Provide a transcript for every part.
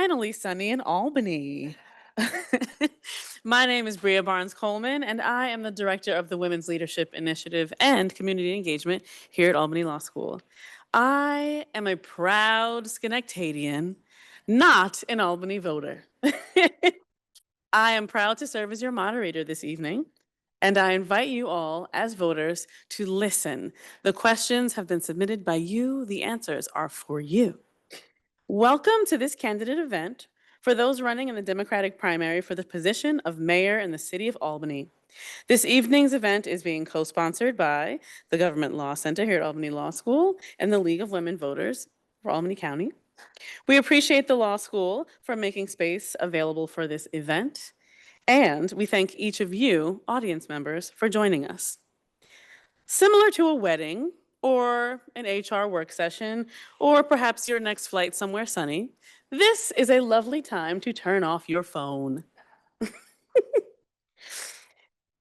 finally sunny in Albany. My name is Bria Barnes-Coleman, and I am the director of the Women's Leadership Initiative and Community Engagement here at Albany Law School. I am a proud Schenectadian, not an Albany voter. I am proud to serve as your moderator this evening, and I invite you all, as voters, to listen. The questions have been submitted by you. The answers are for you. Welcome to this candidate event for those running in the Democratic primary for the position of mayor in the city of Albany. This evening's event is being co-sponsored by the Government Law Center here at Albany Law School and the League of Women Voters for Albany County. We appreciate the law school for making space available for this event, and we thank each of you, audience members, for joining us. Similar to a wedding, or an HR work session, or perhaps your next flight somewhere sunny, this is a lovely time to turn off your phone.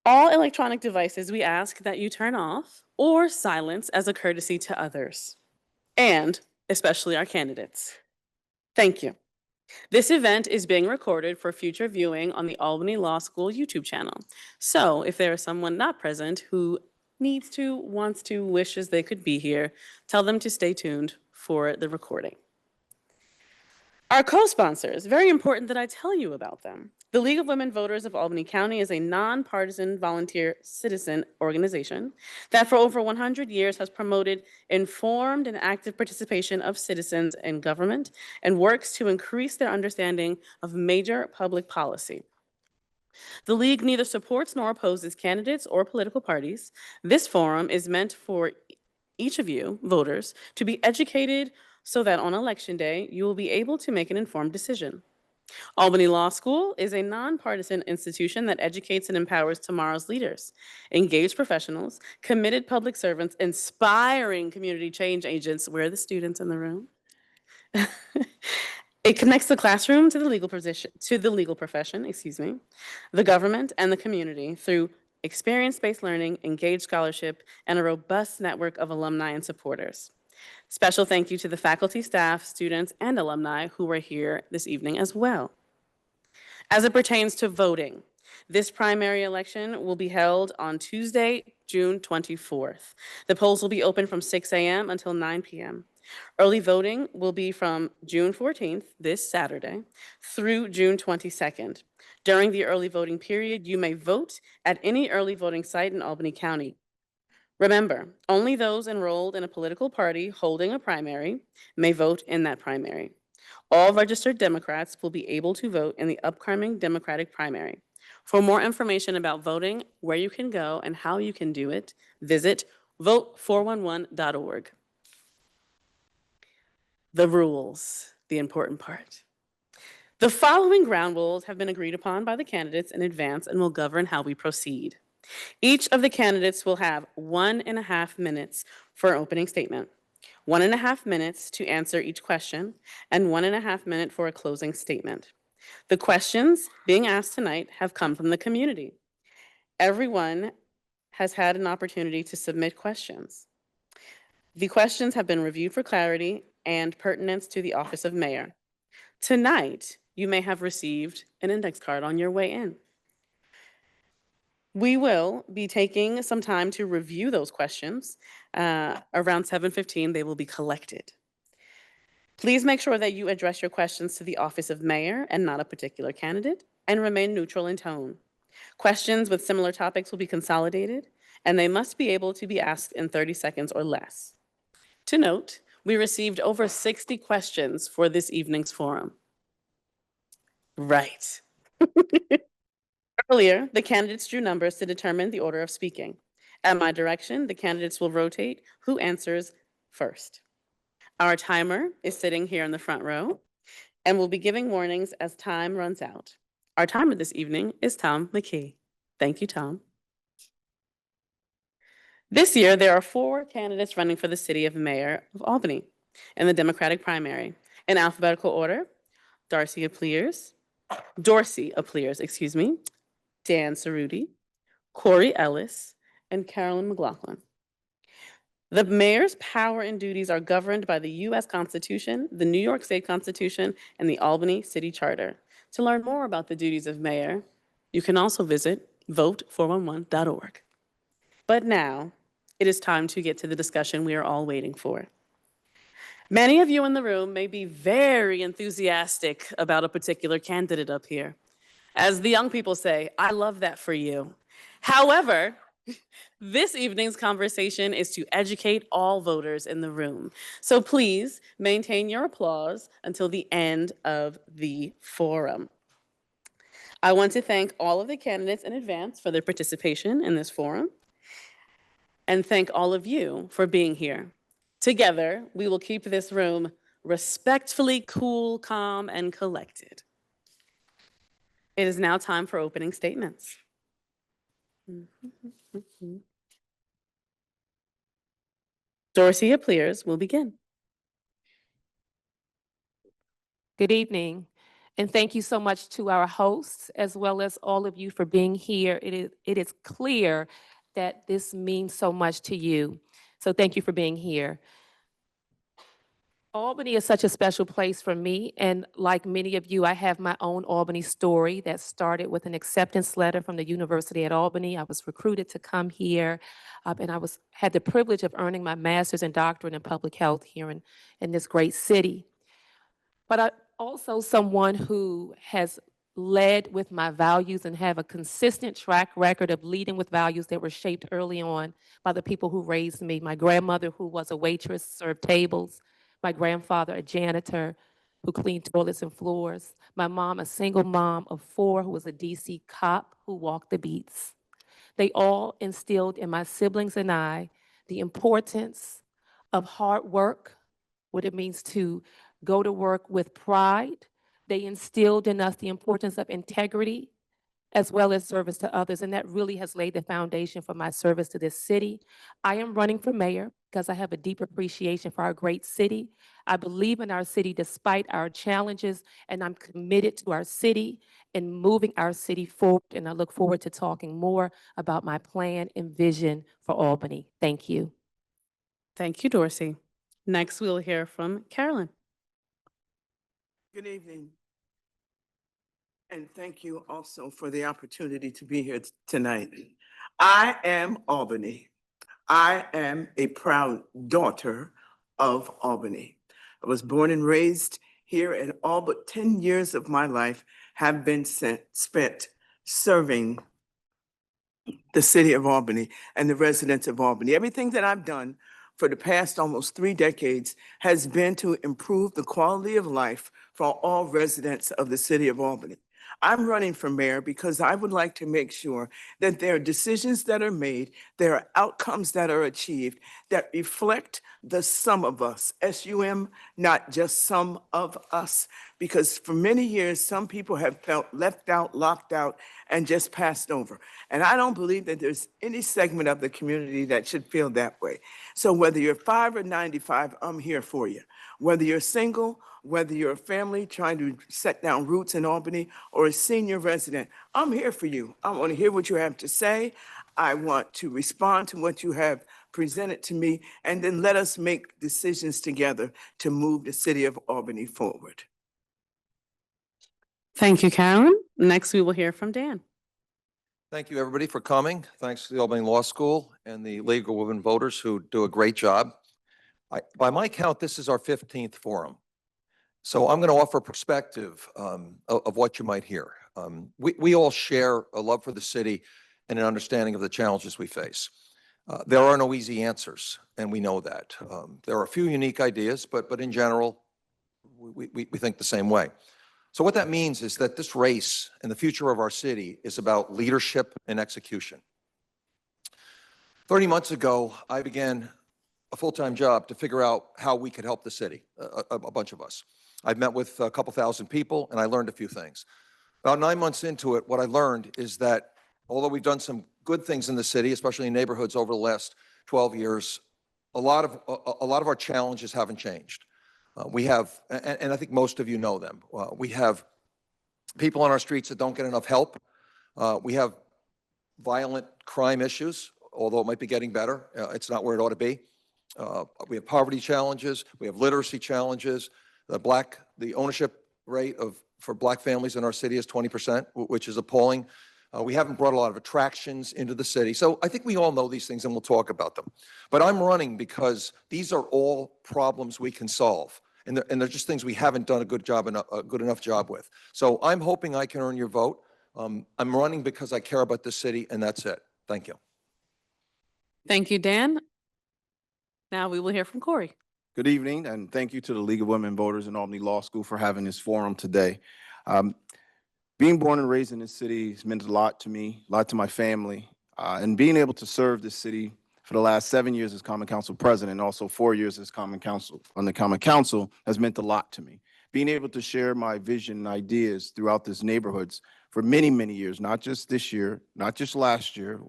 All electronic devices we ask that you turn off or silence as a courtesy to others, and especially our candidates. Thank you. This event is being recorded for future viewing on the Albany Law School YouTube channel. So if there is someone not present who needs to, wants to, wishes they could be here, tell them to stay tuned for the recording. Our co-sponsors, very important that I tell you about them. The League of Women Voters of Albany County is a nonpartisan volunteer citizen organization that for over 100 years has promoted informed and active participation of citizens in government and works to increase their understanding of major public policy. The League neither supports nor opposes candidates or political parties. This forum is meant for each of you, voters, to be educated so that on Election Day, you will be able to make an informed decision. Albany Law School is a nonpartisan institution that educates and empowers tomorrow's leaders, engaged professionals, committed public servants, inspiring community change agents. Where are the students in the room? It connects the classroom to the legal profession, the government and the community through experience-based learning, engaged scholarship, and a robust network of alumni and supporters. Special thank you to the faculty, staff, students, and alumni who are here this evening as well. As it pertains to voting, this primary election will be held on Tuesday, June 24th. The polls will be open from 6 a.m. until 9 p.m. Early voting will be from June 14th, this Saturday, through June 22nd. During the early voting period, you may vote at any early voting site in Albany County. Remember, only those enrolled in a political party holding a primary may vote in that primary. All registered Democrats will be able to vote in the upcoming Democratic primary. For more information about voting, where you can go, and how you can do it, visit vote411.org. The rules, the important part. The following ground rules have been agreed upon by the candidates in advance and will govern how we proceed. Each of the candidates will have 1.5 minutes for an opening statement, 1.5 minutes to answer each question, and 1.5 minutes for a closing statement. The questions being asked tonight have come from the community. Everyone has had an opportunity to submit questions. The questions have been reviewed for clarity and pertinence to the office of mayor. Tonight, you may have received an index card on your way in. We will be taking some time to review those questions. Around 7:15, they will be collected. Please make sure that you address your questions to the office of mayor and not a particular candidate, and remain neutral in tone. Questions with similar topics will be consolidated, and they must be able to be asked in 30 seconds or less. To note, we received over 60 questions for this evening's forum. Right. Earlier, the candidates drew numbers to determine the order of speaking. At my direction, the candidates will rotate who answers first. Our timer is sitting here in the front row and will be giving warnings as time runs out. Our timer this evening is Tom McKee. Thank you, Tom. This year, there are 4 candidates running for the city of mayor of Albany in the Democratic primary. In alphabetical order, Dorcey Applyrs, Dan Cerutti, Corey Ellis, and Carolyn McLaughlin. The mayor's power and duties are governed by the U.S. Constitution, the New York State Constitution, and the Albany City Charter. To learn more about the duties of mayor, you can also visit vote411.org. But now, it is time to get to the discussion we are all waiting for. Many of you in the room may be very enthusiastic about a particular candidate up here. As the young people say, I love that for you. However, this evening's conversation is to educate all voters in the room. So please maintain your applause until the end of the forum. I want to thank all of the candidates in advance for their participation in this forum, and thank all of you for being here. Together, we will keep this room respectfully cool, calm, and collected. It is now time for opening statements. Dorcey Applyrs will begin. Good evening, and thank you so much to our hosts, as well as all of you for being here. It is clear that this means so much to you, so thank you for being here. Albany is such a special place for me, and like many of you, I have my own Albany story that started with an acceptance letter from the University at Albany. I was recruited to come here, and I had the privilege of earning my master's and doctorate in public health here in this great city. But I'm also someone who has led with my values and have a consistent track record of leading with values that were shaped early on by the people who raised me. My grandmother, who was a waitress, served tables. My grandfather, a janitor who cleaned toilets and floors. My mom, a single mom of 4 who was a DC cop who walked the beats. They all instilled in my siblings and I the importance of hard work, what it means to go to work with pride. They instilled in us the importance of integrity as well as service to others, and that really has laid the foundation for my service to this city. I am running for mayor because I have a deep appreciation for our great city. I believe in our city despite our challenges, and I'm committed to our city and moving our city forward, and I look forward to talking more about my plan and vision for Albany. Thank you. Thank you, Dorcey. Next, we'll hear from Carolyn. Good evening. And thank you also for the opportunity to be here tonight. I am Albany. I am a proud daughter of Albany. I was born and raised here, and all but 10 years of my life have been spent serving the city of Albany and the residents of Albany. Everything that I've done for the past almost 3 decades has been to improve the quality of life for all residents of the city of Albany. I'm running for mayor because I would like to make sure that there are decisions that are made, there are outcomes that are achieved that reflect the sum of us, SUM, not just some of us. Because for many years, some people have felt left out, locked out, and just passed over. And I don't believe that there's any segment of the community that should feel that way. So whether you're 5 or 95, I'm here for you. Whether you're single, whether you're a family trying to set down roots in Albany, or a senior resident, I'm here for you. I want to hear what you have to say. I want to respond to what you have presented to me, and then let us make decisions together to move the city of Albany forward. Thank you, Carolyn. Next, we will hear from Dan. Thank you, everybody, for coming. Thanks to the Albany Law School and the League of Women Voters, who do a great job. By my count, this is our 15th forum. So I'm going to offer perspective of what you might hear. We all share a love for the city and an understanding of the challenges we face. There are no easy answers, and we know that. There are a few unique ideas, but in general, we think the same way. So what that means is that this race and the future of our city is about leadership and execution. 30 months ago, I began a full-time job to figure out how we could help the city, a bunch of us. I've met with a couple thousand people, and I learned a few things. About 9 months into it, what I learned is that although we've done some good things in the city, especially in neighborhoods over the last 12 years, a lot of our challenges haven't changed. We have, and I think most of you know them, we have people on our streets that don't get enough help. We have violent crime issues, although it might be getting better. It's not where it ought to be. We have poverty challenges. We have literacy challenges. The ownership rate for Black families in our city is 20%, which is appalling. We haven't brought a lot of attractions into the city. So I think we all know these things and we'll talk about them. But I'm running because these are all problems we can solve. And they're just things we haven't done a good enough job with. So I'm hoping I can earn your vote. I'm running because I care about this city, and that's it. Thank you. Thank you, Dan. Now we will hear from Corey. Good evening, and thank you to the League of Women Voters and Albany Law School for having this forum today. Being born and raised in this city has meant a lot to me, a lot to my family, and being able to serve this city for the last 7 years as Common Council President, and also 4 years as Common Council on the Common Council has meant a lot to me. Being able to share my vision and ideas throughout this neighborhoods for many, many years, not just this year, not just last year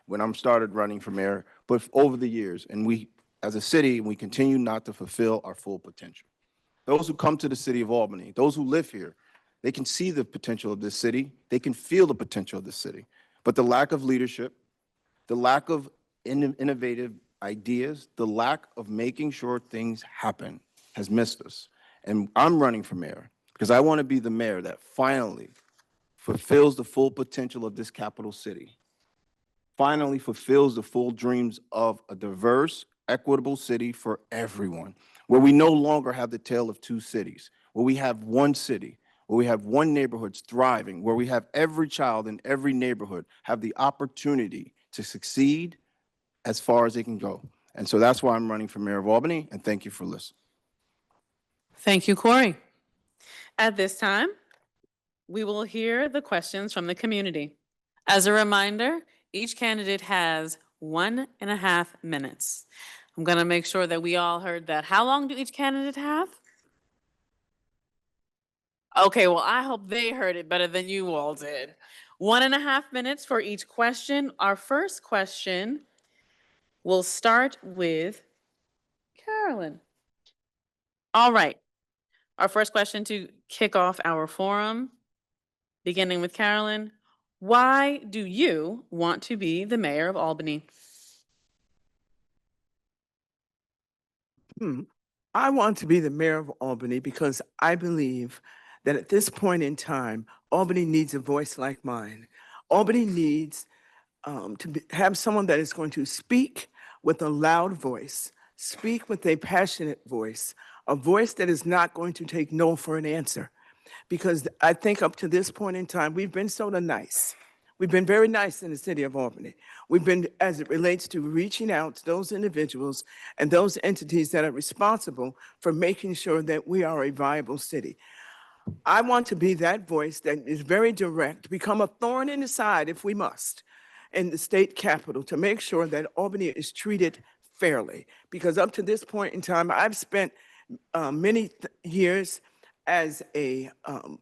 when I started running for mayor, but over the years. And we, as a city, we continue not to fulfill our full potential. Those who come to the city of Albany, those who live here, they can see the potential of this city. They can feel the potential of this city. But the lack of leadership, the lack of innovative ideas, the lack of making sure things happen has missed us. And I'm running for mayor because I want to be the mayor that finally fulfills the full potential of this capital city, finally fulfills the full dreams of a diverse, equitable city for everyone, where we no longer have the tale of two cities, where we have one city, where we have one neighborhood thriving, where we have every child in every neighborhood have the opportunity to succeed as far as they can go. And so that's why I'm running for mayor of Albany, and thank you for listening. Thank you, Corey. At this time, we will hear the questions from the community. As a reminder, each candidate has 1.5 minutes. I'm going to make sure that we all heard that. How long do each candidate have? Okay, well, I hope they heard it better than you all did. 1.5 minutes for each question. Our first question will start with Carolyn. All right. Our first question to kick off our forum, beginning with Carolyn. Why do you want to be the mayor of Albany? I want to be the mayor of Albany because I believe that at this point in time, Albany needs a voice like mine. Albany needs have someone that is going to speak with a loud voice, speak with a passionate voice, a voice that is not going to take no for an answer. Because I think up to this point in time, we've been sort of nice. We've been very nice in the city of Albany. We've been, as it relates to reaching out to those individuals and those entities that are responsible for making sure that we are a viable city. I want to be that voice that is very direct, become a thorn in the side if we must, in the state capitol to make sure that Albany is treated fairly. Because up to this point in time, I've spent many years as a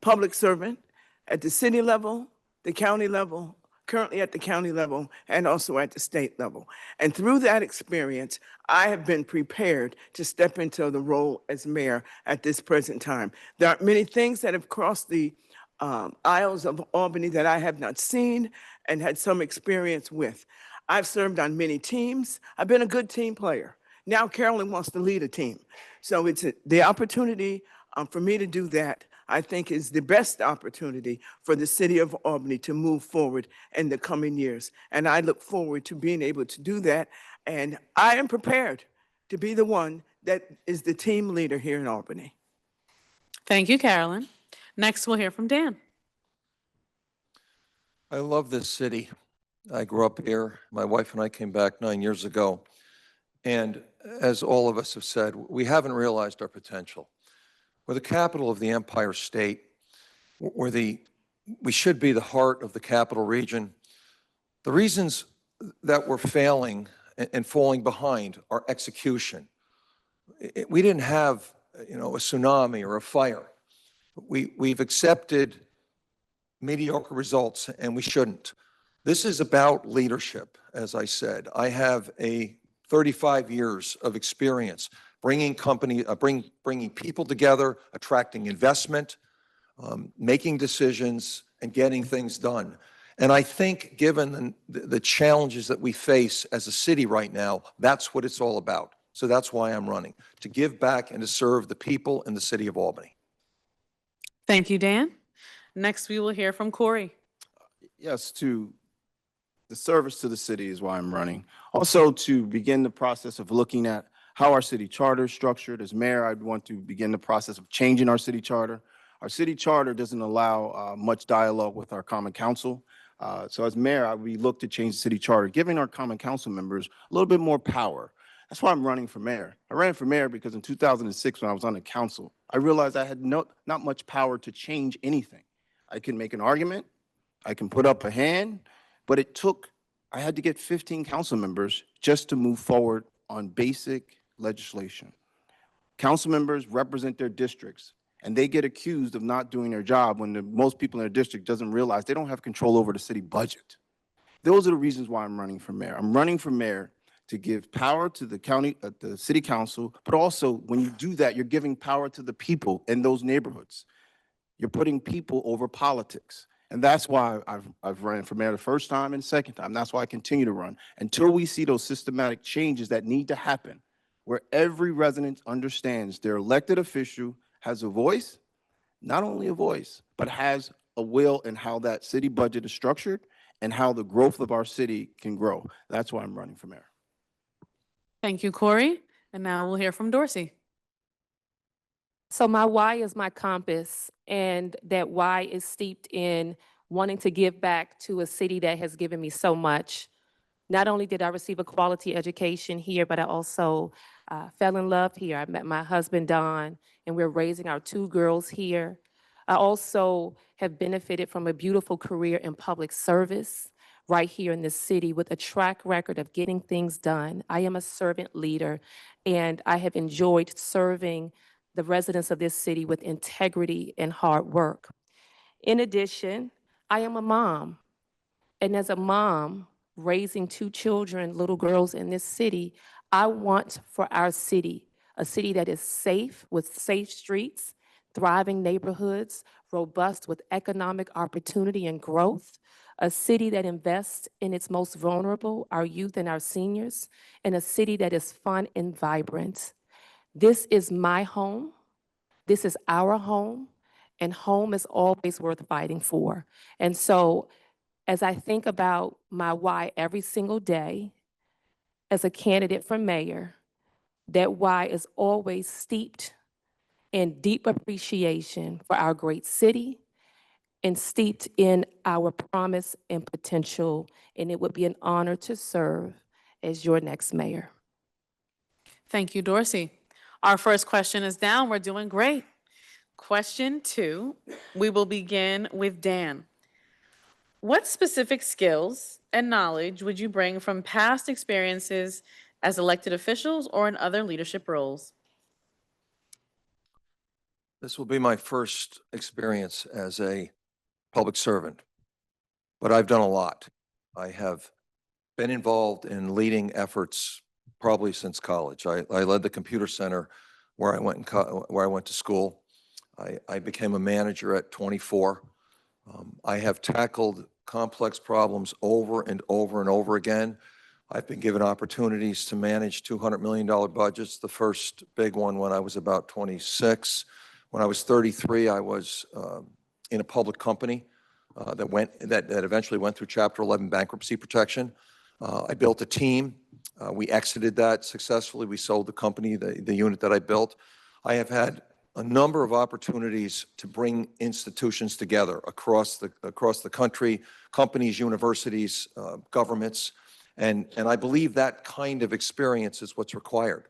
public servant at the city level, the county level, currently at the county level, and also at the state level. And through that experience, I have been prepared to step into the role as mayor at this present time. There are many things that have crossed the aisles of Albany that I have not seen and had some experience with. I've served on many teams. I've been a good team player. Now Carolyn wants to lead a team. So it's the opportunity for me to do that, I think, is the best opportunity for the city of Albany to move forward in the coming years. And I look forward to being able to do that. And I am prepared to be the one that is the team leader here in Albany. Thank you, Carolyn. Next, we'll hear from Dan. I love this city. I grew up here. My wife and I came back 9 years ago. And as all of us have said, we haven't realized our potential. We're the capital of the Empire State. We should be the heart of the capital region. The reasons that we're failing and falling behind are execution. We didn't have, a tsunami or a fire. We've accepted mediocre results, and we shouldn't. This is about leadership, as I said. I have 35 years of experience bringing people together, attracting investment, making decisions, and getting things done. And I think given the challenges that we face as a city right now, that's what it's all about. So that's why I'm running, to give back and to serve the people in the city of Albany. Thank you, Dan. Next, we will hear from Corey. Yes, to the service to the city is why I'm running. Also, to begin the process of looking at how our city charter is structured. As mayor, I'd want to begin the process of changing our city charter. Our city charter doesn't allow much dialogue with our common council. So as mayor, we look to change the city charter, giving our common council members a little bit more power. That's why I'm running for mayor. I ran for mayor because in 2006, when I was on the council, I realized I had not much power to change anything. I can make an argument, I can put up a hand, but I had to get 15 council members just to move forward on basic legislation. Council members represent their districts, and they get accused of not doing their job when most people in their district doesn't realize they don't have control over the city budget. Those are the reasons why I'm running for mayor. I'm running for mayor to give power to the the city council, but also when you do that, you're giving power to the people in those neighborhoods. You're putting people over politics. And that's why I've run for mayor the first time and second time. That's why I continue to run until we see those systematic changes that need to happen, where every resident understands their elected official has a voice, not only a voice, but has a will in how that city budget is structured and how the growth of our city can grow. That's why I'm running for mayor. Thank you, Corey. And now we'll hear from Dorcey. So my why is my compass, and that why is steeped in wanting to give back to a city that has given me so much. Not only did I receive a quality education here, but I also fell in love here. I met my husband, Don, and we're raising our 2 girls here. I also have benefited from a beautiful career in public service right here in this city with a track record of getting things done. I am a servant leader, and I have enjoyed serving the residents of this city with integrity and hard work. In addition, I am a mom, and as a mom, raising 2 children, little girls in this city, I want for our city, a city that is safe with safe streets, thriving neighborhoods, robust with economic opportunity and growth, a city that invests in its most vulnerable, our youth and our seniors, and a city that is fun and vibrant. This is my home. This is our home, and home is always worth fighting for. And so as I think about my why every single day as a candidate for mayor, that why is always steeped in deep appreciation for our great city and steeped in our promise and potential. And it would be an honor to serve as your next mayor. Thank you, Dorcey. Our first question is down. We're doing great. Question 2, we will begin with Dan. What specific skills and knowledge would you bring from past experiences as elected officials or in other leadership roles? This will be my first experience as a public servant, but I've done a lot. I have been involved in leading efforts probably since college. I led the computer center where I went to school. I became a manager at 24. I have tackled complex problems over and over and over again. I've been given opportunities to manage $200 million budgets, the first big one when I was about 26. When I was 33, I was in a public company that eventually went through Chapter 11 bankruptcy protection. I built a team. We exited that successfully. We sold the company, the unit that I built. I have had a number of opportunities to bring institutions together across the country, companies, universities, governments, and I believe that kind of experience is what's required.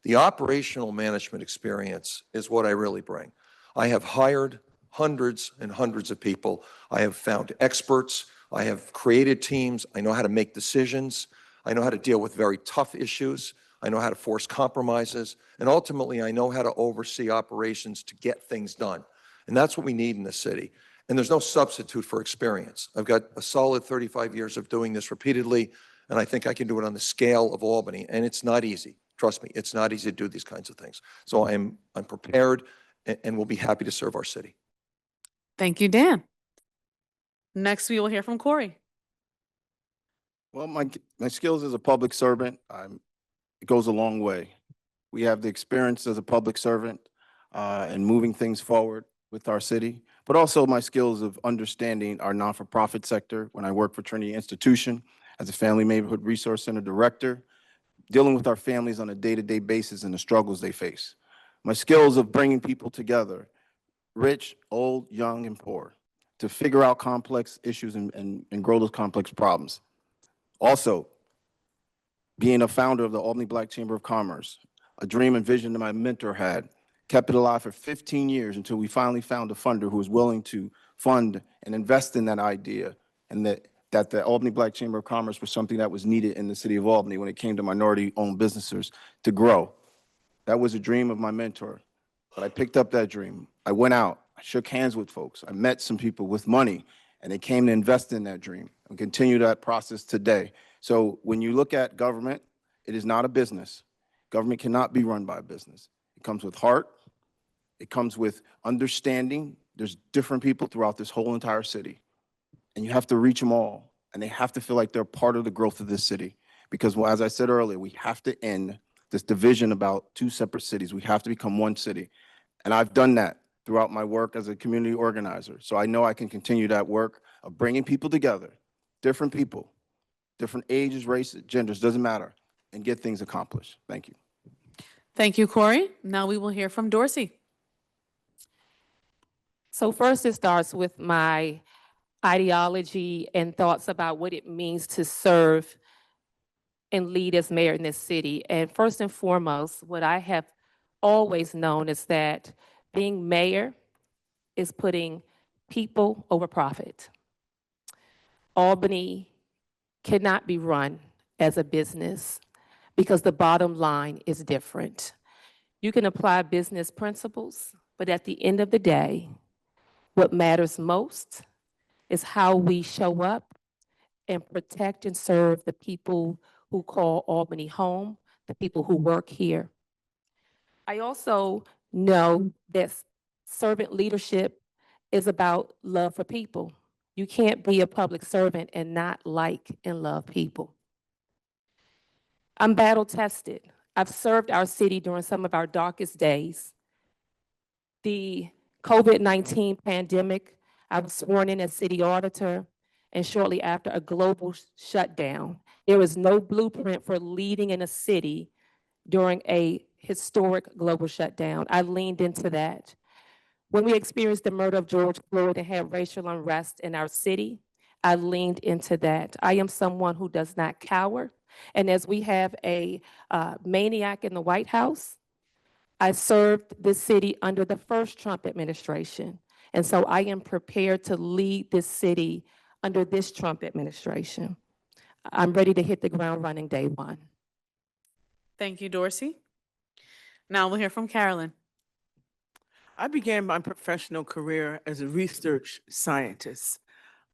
The operational management experience is what I really bring. I have hired hundreds and hundreds of people. I have found experts. I have created teams. I know how to make decisions. I know how to deal with very tough issues. I know how to force compromises. And ultimately, I know how to oversee operations to get things done. And that's what we need in the city. And there's no substitute for experience. I've got a solid 35 years of doing this repeatedly, and I think I can do it on the scale of Albany. And it's not easy. Trust me, it's not easy to do these kinds of things. So I'm prepared and will be happy to serve our city. Thank you, Dan. Next, we will hear from Corey. Well, my skills as a public servant, it goes a long way. We have the experience as a public servant and moving things forward with our city, but also my skills of understanding our not-for-profit sector when I worked for Trinity Institution as a Family Neighborhood Resource Center director, dealing with our families on a day-to-day basis and the struggles they face. My skills of bringing people together, rich, old, young, and poor, to figure out complex issues and grow those complex problems. Also, being a founder of the Albany Black Chamber of Commerce, a dream and vision that my mentor had, kept it alive for 15 years until we finally found a funder who was willing to fund and invest in that idea, and that the Albany Black Chamber of Commerce was something that was needed in the city of Albany when it came to minority-owned businesses to grow. That was a dream of my mentor, but I picked up that dream. I went out, I shook hands with folks, I met some people with money, and they came to invest in that dream and continue that process today. So when you look at government, it is not a business. Government cannot be run by a business. It comes with heart. It comes with understanding. There's different people throughout this whole entire city, and you have to reach them all, and they have to feel like they're part of the growth of this city. Because, well, as I said earlier, we have to end this division about two separate cities. We have to become one city, and I've done that throughout my work as a community organizer. So I know I can continue that work of bringing people together, different people, different ages, races, genders, doesn't matter, and get things accomplished. Thank you. Thank you, Corey. Now we will hear from Dorcey. So first, it starts with my ideology and thoughts about what it means to serve and lead as mayor in this city. And first and foremost, what I have always known is that being mayor is putting people over profit. Albany cannot be run as a business because the bottom line is different. You can apply business principles, but at the end of the day, what matters most is how we show up and protect and serve the people who call Albany home, the people who work here. I also know that servant leadership is about love for people. You can't be a public servant and not like and love people. I'm battle tested. I've served our city during some of our darkest days. The COVID-19 pandemic, I was sworn in as city auditor, and shortly after, a global shutdown. There was no blueprint for leading in a city during a historic global shutdown. I leaned into that. When we experienced the murder of George Floyd and had racial unrest in our city, I leaned into that. I am someone who does not cower. And as we have a maniac in the White House, I served the city under the first Trump administration. And so I am prepared to lead this city under this Trump administration. I'm ready to hit the ground running day one. Thank you, Dorcey. Now we'll hear from Carolyn. I began my professional career as a research scientist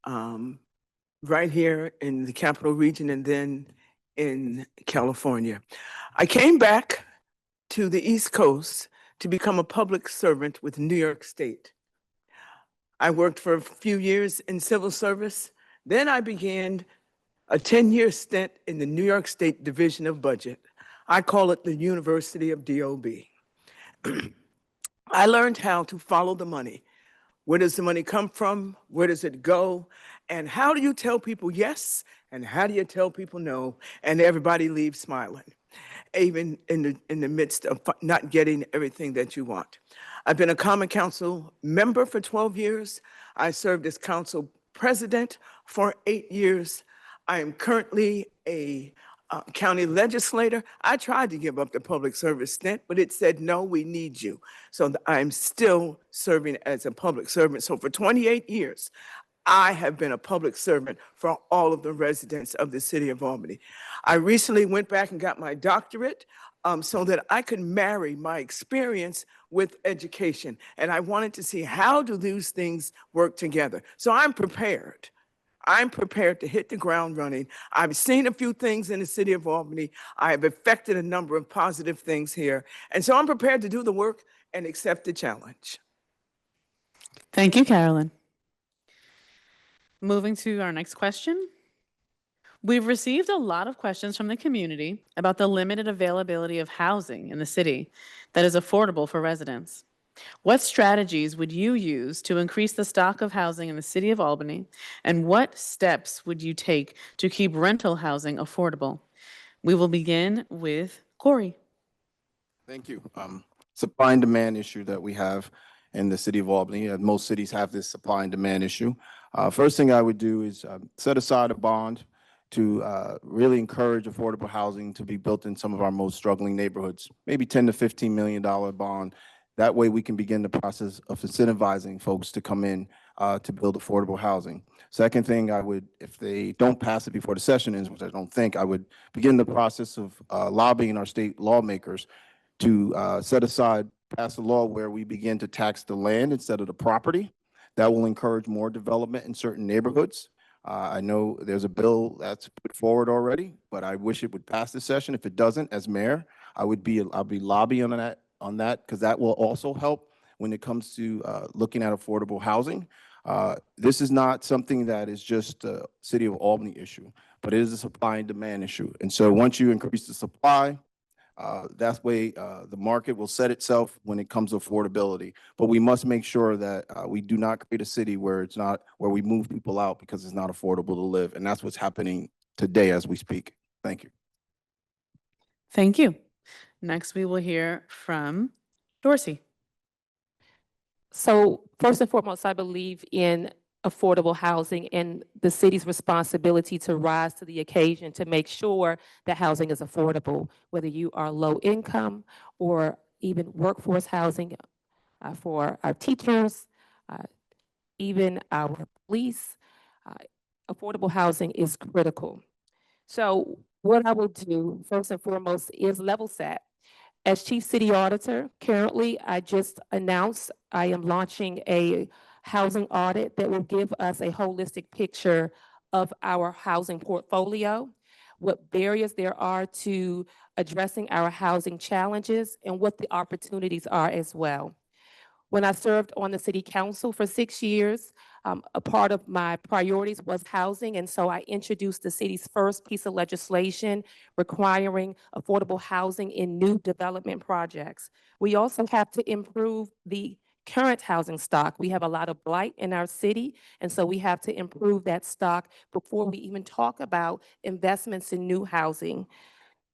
right here in the Capital Region and then in California. I came back to the East Coast to become a public servant with New York State. I worked for a few years in civil service. Then I began a 10-year stint in the New York State Division of Budget. I call it the University of DOB. I learned how to follow the money. Where does the money come from? Where does it go? And how do you tell people yes? And how do you tell people no? And everybody leaves smiling, even in the midst of not getting everything that you want. I've been a Common Council member for 12 years. I served as council president for 8 years. I am currently a county legislator. I tried to give up the public service stint, but it said, no, we need you. So I'm still serving as a public servant. So for 28 years, I have been a public servant for all of the residents of the city of Albany. I recently went back and got my doctorate so that I could marry my experience with education. And I wanted to see, how do these things work together? So I'm prepared. I'm prepared to hit the ground running. I've seen a few things in the city of Albany. I have effected a number of positive things here. And so I'm prepared to do the work and accept the challenge. Thank you, Carolyn. Moving to our next question. We've received a lot of questions from the community about the limited availability of housing in the city that is affordable for residents. What strategies would you use to increase the stock of housing in the city of Albany? And what steps would you take to keep rental housing affordable? We will begin with Corey. Thank you. Supply and demand issue that we have in the city of Albany. Most cities have this supply and demand issue. First thing I would do is set aside a bond to really encourage affordable housing to be built in some of our most struggling neighborhoods, maybe $10 to $15 million bond. That way we can begin the process of incentivizing folks to come in to build affordable housing. Second thing I would, if they don't pass it before the session ends, which I don't think, I would begin the process of lobbying our state lawmakers to set aside, pass a law where we begin to tax the land instead of the property. That will encourage more development in certain neighborhoods. I know there's a bill that's put forward already, but I wish it would pass this session. If it doesn't, as mayor, I'll be lobbying on that because that will also help when it comes to looking at affordable housing. This is not something that is just a City of Albany issue, but it is a supply and demand issue. And so once you increase the supply, that way the market will set itself when it comes to affordability. But we must make sure that we do not create a city where it's not, where we move people out because it's not affordable to live. And that's what's happening today as we speak. Thank you. Thank you. Next, we will hear from Dorcey. So first and foremost, I believe in affordable housing and the city's responsibility to rise to the occasion to make sure that housing is affordable, whether you are low income or even workforce housing for our teachers, even our police. Affordable housing is critical. So what I will do first and foremost is level set. As Chief City Auditor, currently, I just announced I am launching a housing audit that will give us a holistic picture of our housing portfolio, what barriers there are to addressing our housing challenges, and what the opportunities are as well. When I served on the City Council for 6 years, a part of my priorities was housing, and so I introduced the city's first piece of legislation requiring affordable housing in new development projects. We also have to improve the current housing stock. We have a lot of blight in our city, and so we have to improve that stock before we even talk about investments in new housing.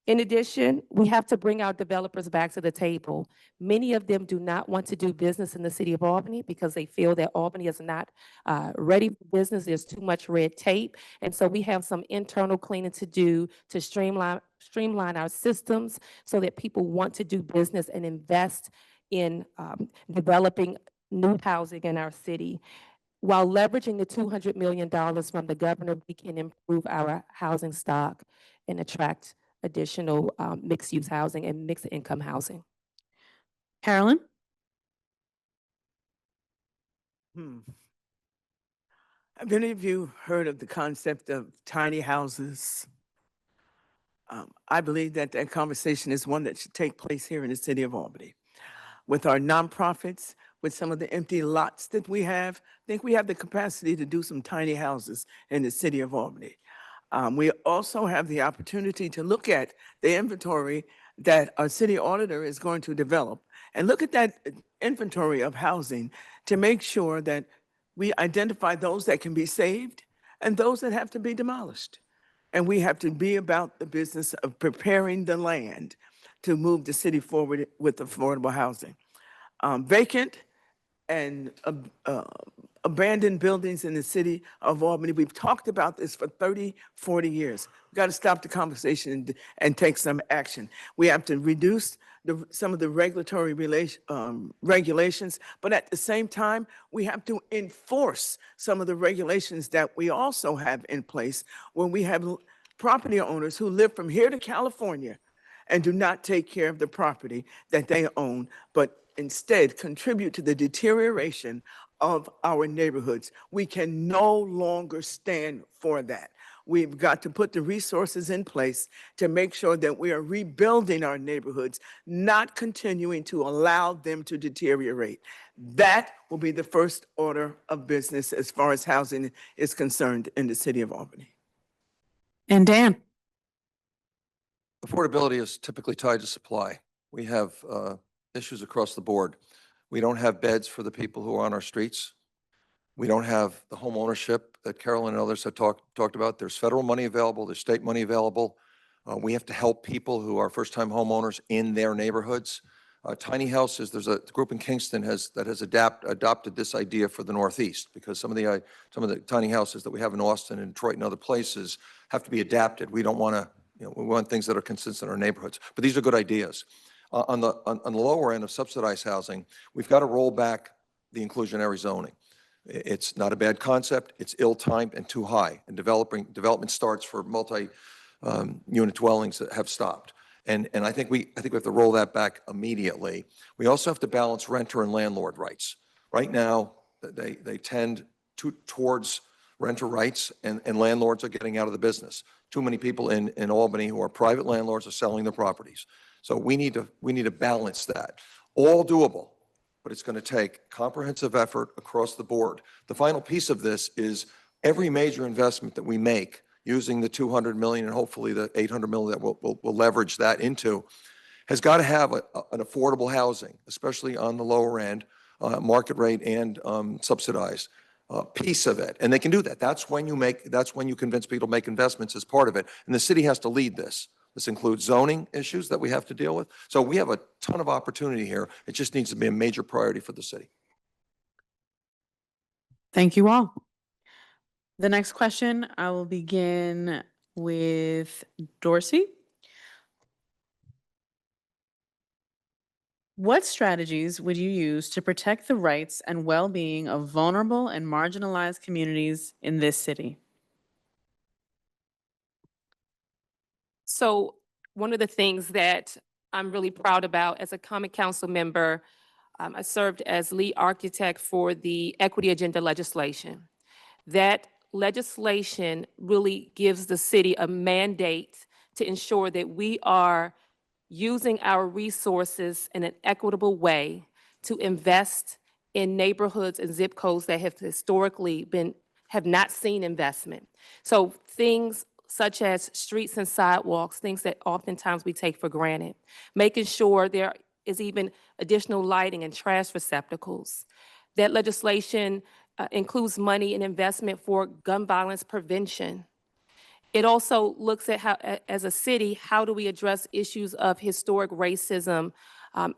In addition, we have to bring our developers back to the table. Many of them do not want to do business in the city of Albany because they feel that Albany is not ready for business. There's too much red tape. And so we have some internal cleaning to do to streamline our systems so that people want to do business and invest in developing new housing in our city. While leveraging the $200 million from the governor, we can improve our housing stock and attract additional mixed-use housing and mixed-income housing. Carolyn? Have any of you heard of the concept of tiny houses? I believe that that conversation is one that should take place here in the city of Albany. With our nonprofits, with some of the empty lots that we have, I think we have the capacity to do some tiny houses in the city of Albany. We also have the opportunity to look at the inventory that our city auditor is going to develop and look at that inventory of housing to make sure that we identify those that can be saved and those that have to be demolished. And we have to be about the business of preparing the land to move the city forward with affordable housing. Vacant and abandoned buildings in the city of Albany. We've talked about this for 30, 40 years. We've got to stop the conversation and take some action. We have to reduce some of the regulatory regulations, but at the same time, we have to enforce some of the regulations that we also have in place when we have property owners who live from here to California and do not take care of the property that they own, but instead contribute to the deterioration of our neighborhoods. We can no longer stand for that. We've got to put the resources in place to make sure that we are rebuilding our neighborhoods, not continuing to allow them to deteriorate. That will be the first order of business as far as housing is concerned in the city of Albany. And Dan? Affordability is typically tied to supply. We have issues across the board. We don't have beds for the people who are on our streets. We don't have the home ownership that Carolyn and others have talked about. There's federal money available, there's state money available. We have to help people who are first-time homeowners in their neighborhoods. Tiny houses, there's a group in Kingston that has adopted this idea for the Northeast, because some of the tiny houses that we have in Austin and Detroit and other places have to be adapted. We don't want to, we want things that are consistent in our neighborhoods. But these are good ideas. On the lower end of subsidized housing, we've got to roll back the inclusionary zoning. It's not a bad concept. It's ill-timed and too high. And development starts for multi-unit dwellings that have stopped. And I think we have to roll that back immediately. We also have to balance renter and landlord rights. Right now, they tend towards renter rights, and landlords are getting out of the business. Too many people in Albany who are private landlords are selling their properties. So we need to balance that. All doable, but it's going to take comprehensive effort across the board. The final piece of this is every major investment that we make, using the 200 million and hopefully the 800 million that we'll leverage that into, has got to have an affordable housing, especially on the lower end, market rate and subsidized piece of it. And they can do that. That's when you convince people to make investments as part of it. And the city has to lead this. This includes zoning issues that we have to deal with. So we have a ton of opportunity here. It just needs to be a major priority for the city. Thank you all. The next question, I will begin with Dorcey. What strategies would you use to protect the rights and well-being of vulnerable and marginalized communities in this city? So one of the things that I'm really proud about as a Common Council member, I served as lead architect for the equity agenda legislation. That legislation really gives the city a mandate to ensure that we are using our resources in an equitable way to invest in neighborhoods and zip codes that have historically have not seen investment. So things such as streets and sidewalks, things that oftentimes we take for granted, making sure there is even additional lighting and trash receptacles. That legislation includes money and investment for gun violence prevention. It also looks at how, as a city, how do we address issues of historic racism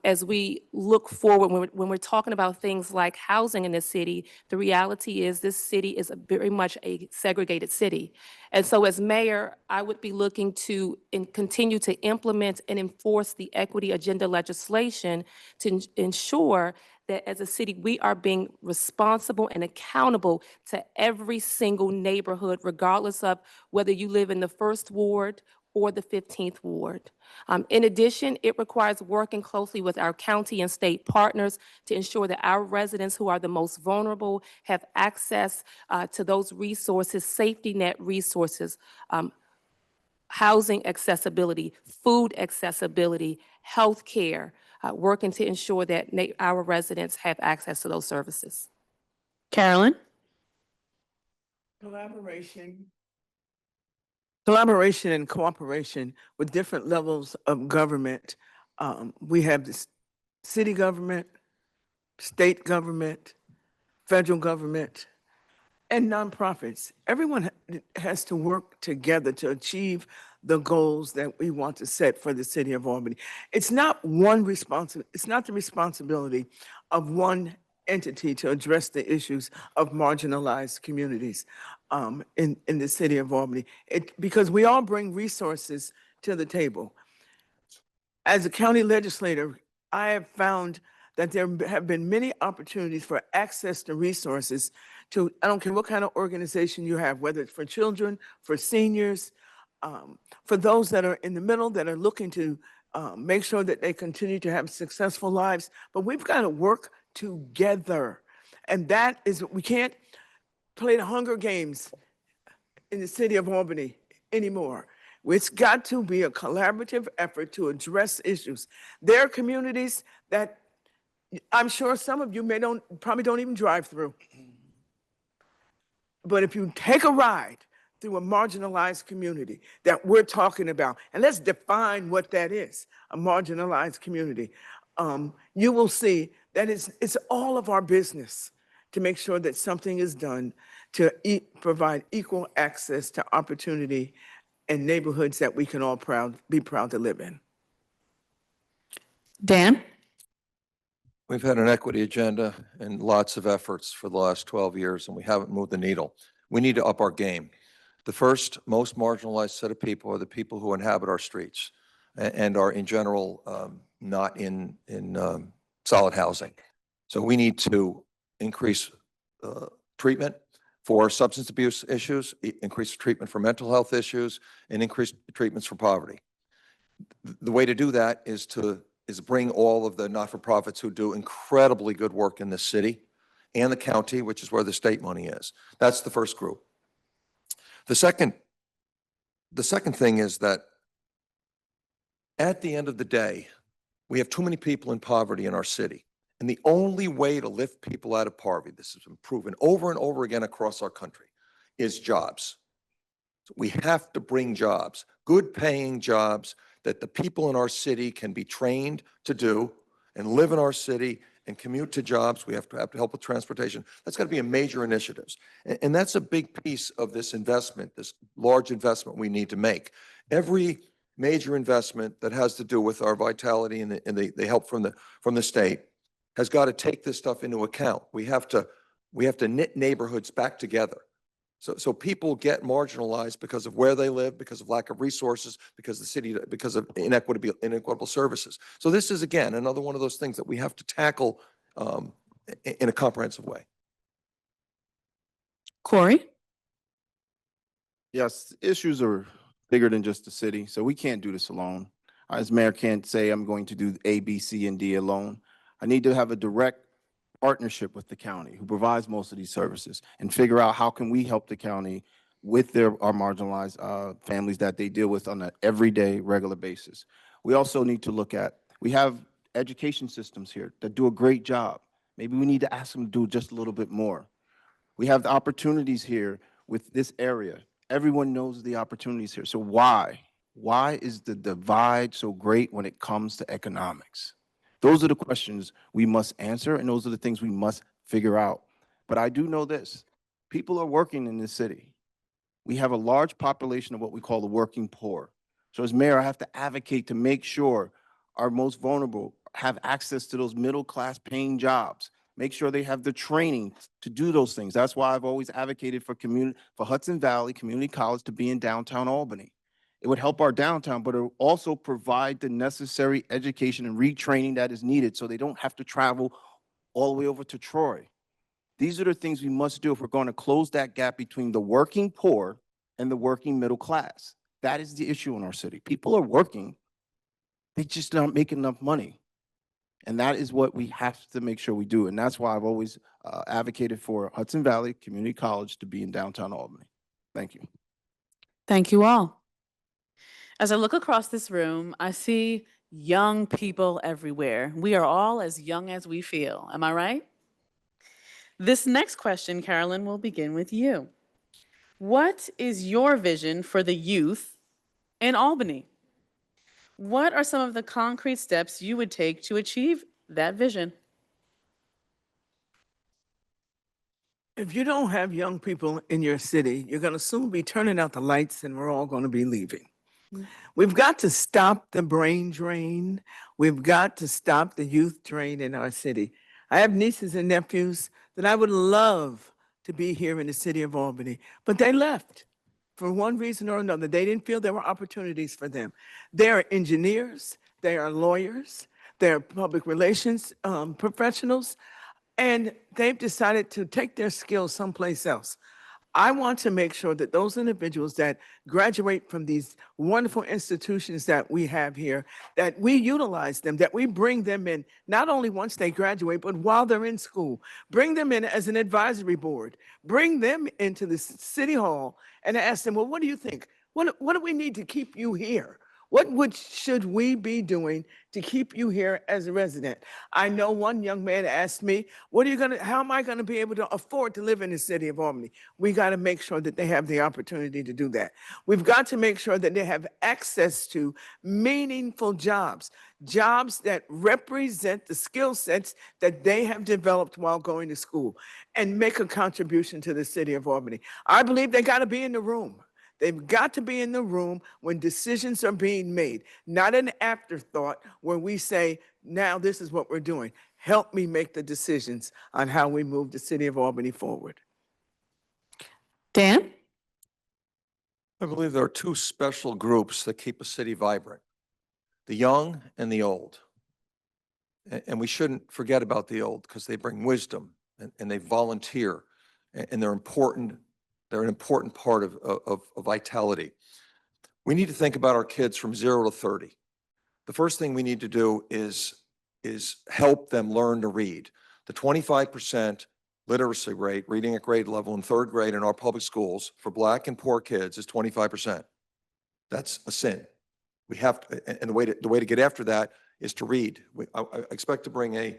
as we look forward when we're talking about things like housing in the city. The reality is this city is very much a segregated city. And so as mayor, I would be looking to continue to implement and enforce the equity agenda legislation to ensure that as a city, we are being responsible and accountable to every single neighborhood, regardless of whether you live in the 1st Ward or the 15th Ward. In addition, it requires working closely with our county and state partners to ensure that our residents who are the most vulnerable have access to those resources, safety net resources, housing accessibility, food accessibility, health care, working to ensure that our residents have access to those services. Carolyn? Collaboration and cooperation with different levels of government. We have this city government, state government, federal government, and nonprofits. Everyone has to work together to achieve the goals that we want to set for the city of Albany. It's not it's not the responsibility of one entity to address the issues of marginalized communities in the city of Albany. Because we all bring resources to the table. As a county legislator, I have found that there have been many opportunities for access to resources to, I don't care what kind of organization you have, whether it's for children, for seniors, for those that are in the middle that are looking to make sure that they continue to have successful lives. But we've got to work together. And that is, we can't play the Hunger Games in the city of Albany anymore. It's got to be a collaborative effort to address issues. There are communities that I'm sure some of you probably don't even drive through. But if you take a ride through a marginalized community that we're talking about. And let's define what that is, a marginalized community. You will see that it's all of our business to make sure that something is done to provide equal access to opportunity in neighborhoods that we can all be proud to live in. Dan? We've had an equity agenda and lots of efforts for the last 12 years, and we haven't moved the needle. We need to up our game. The first most marginalized set of people are the people who inhabit our streets and are in general not in solid housing. So we need to increase treatment for substance abuse issues, increase treatment for mental health issues, and increase treatments for poverty. The way to do that is bring all of the not-for-profits who do incredibly good work in this city and the county, which is where the state money is. That's the first group. The second thing is that at the end of the day, we have too many people in poverty in our city. And the only way to lift people out of poverty, this has been proven over and over again across our country, is jobs. So we have to bring jobs, good paying jobs that the people in our city can be trained to do and live in our city and commute to jobs. We have to help with transportation. That's got to be a major initiative. And that's a big piece of this investment, this large investment we need to make. Every major investment that has to do with our vitality and the help from the state has got to take this stuff into account. We have to knit neighborhoods back together. So people get marginalized because of where they live, because of lack of resources, because of inequitable services. So this is, again, another one of those things that we have to tackle in a comprehensive way. Corey? Yes, issues are bigger than just the city, so we can't do this alone. As mayor can't say I'm going to do A, B, C, and D alone. I need to have a direct partnership with the county who provides most of these services and figure out how can we help the county with our marginalized families that they deal with on an everyday, regular basis. We also need to look at, we have education systems here that do a great job. Maybe we need to ask them to do just a little bit more. We have the opportunities here with this area. Everyone knows the opportunities here. So why? Why is the divide so great when it comes to economics? Those are the questions we must answer, and those are the things we must figure out. But I do know this, people are working in this city. We have a large population of what we call the working poor. So as mayor, I have to advocate to make sure our most vulnerable have access to those middle-class paying jobs, make sure they have the training to do those things. That's why I've always advocated for Hudson Valley Community College to be in downtown Albany. It would help our downtown, but it will also provide the necessary education and retraining that is needed so they don't have to travel all the way over to Troy. These are the things we must do if we're going to close that gap between the working poor and the working middle class. That is the issue in our city. People are working, they just don't make enough money. And that is what we have to make sure we do. And that's why I've always advocated for Hudson Valley Community College to be in downtown Albany. Thank you. Thank you all. As I look across this room, I see young people everywhere. We are all as young as we feel. Am I right? This next question, Carolyn, will begin with you. What is your vision for the youth in Albany? What are some of the concrete steps you would take to achieve that vision? If you don't have young people in your city, you're going to soon be turning out the lights and we're all going to be leaving. We've got to stop the brain drain. We've got to stop the youth drain in our city. I have nieces and nephews that I would love to be here in the city of Albany, but they left for one reason or another. They didn't feel there were opportunities for them. They are engineers, they are lawyers, they're public relations professionals, and they've decided to take their skills someplace else. I want to make sure that those individuals that graduate from these wonderful institutions that we have here, that we utilize them, that we bring them in, not only once they graduate, but while they're in school. Bring them in as an advisory board. Bring them into the city hall and ask them, well, what do you think? What do we need to keep you here? Should we be doing to keep you here as a resident? I know one young man asked me, how am I gonna be able to afford to live in the city of Albany? We gotta make sure that they have the opportunity to do that. We've got to make sure that they have access to meaningful jobs, jobs that represent the skill sets that they have developed while going to school and make a contribution to the city of Albany. I believe they gotta be in the room. They've got to be in the room when decisions are being made, not an afterthought where we say, now this is what we're doing. Help me make the decisions on how we move the city of Albany forward. Dan? I believe there are two special groups that keep a city vibrant, the young and the old. And we shouldn't forget about the old because they bring wisdom and they volunteer and they're important. They're an important part of vitality. We need to think about our kids from 0 to 30. The first thing we need to do is help them learn to read. The 25% literacy rate, reading at grade level in 3rd grade in our public schools for Black and poor kids is 25%. That's a sin. We have to, and the way to get after that is to read. I expect to bring a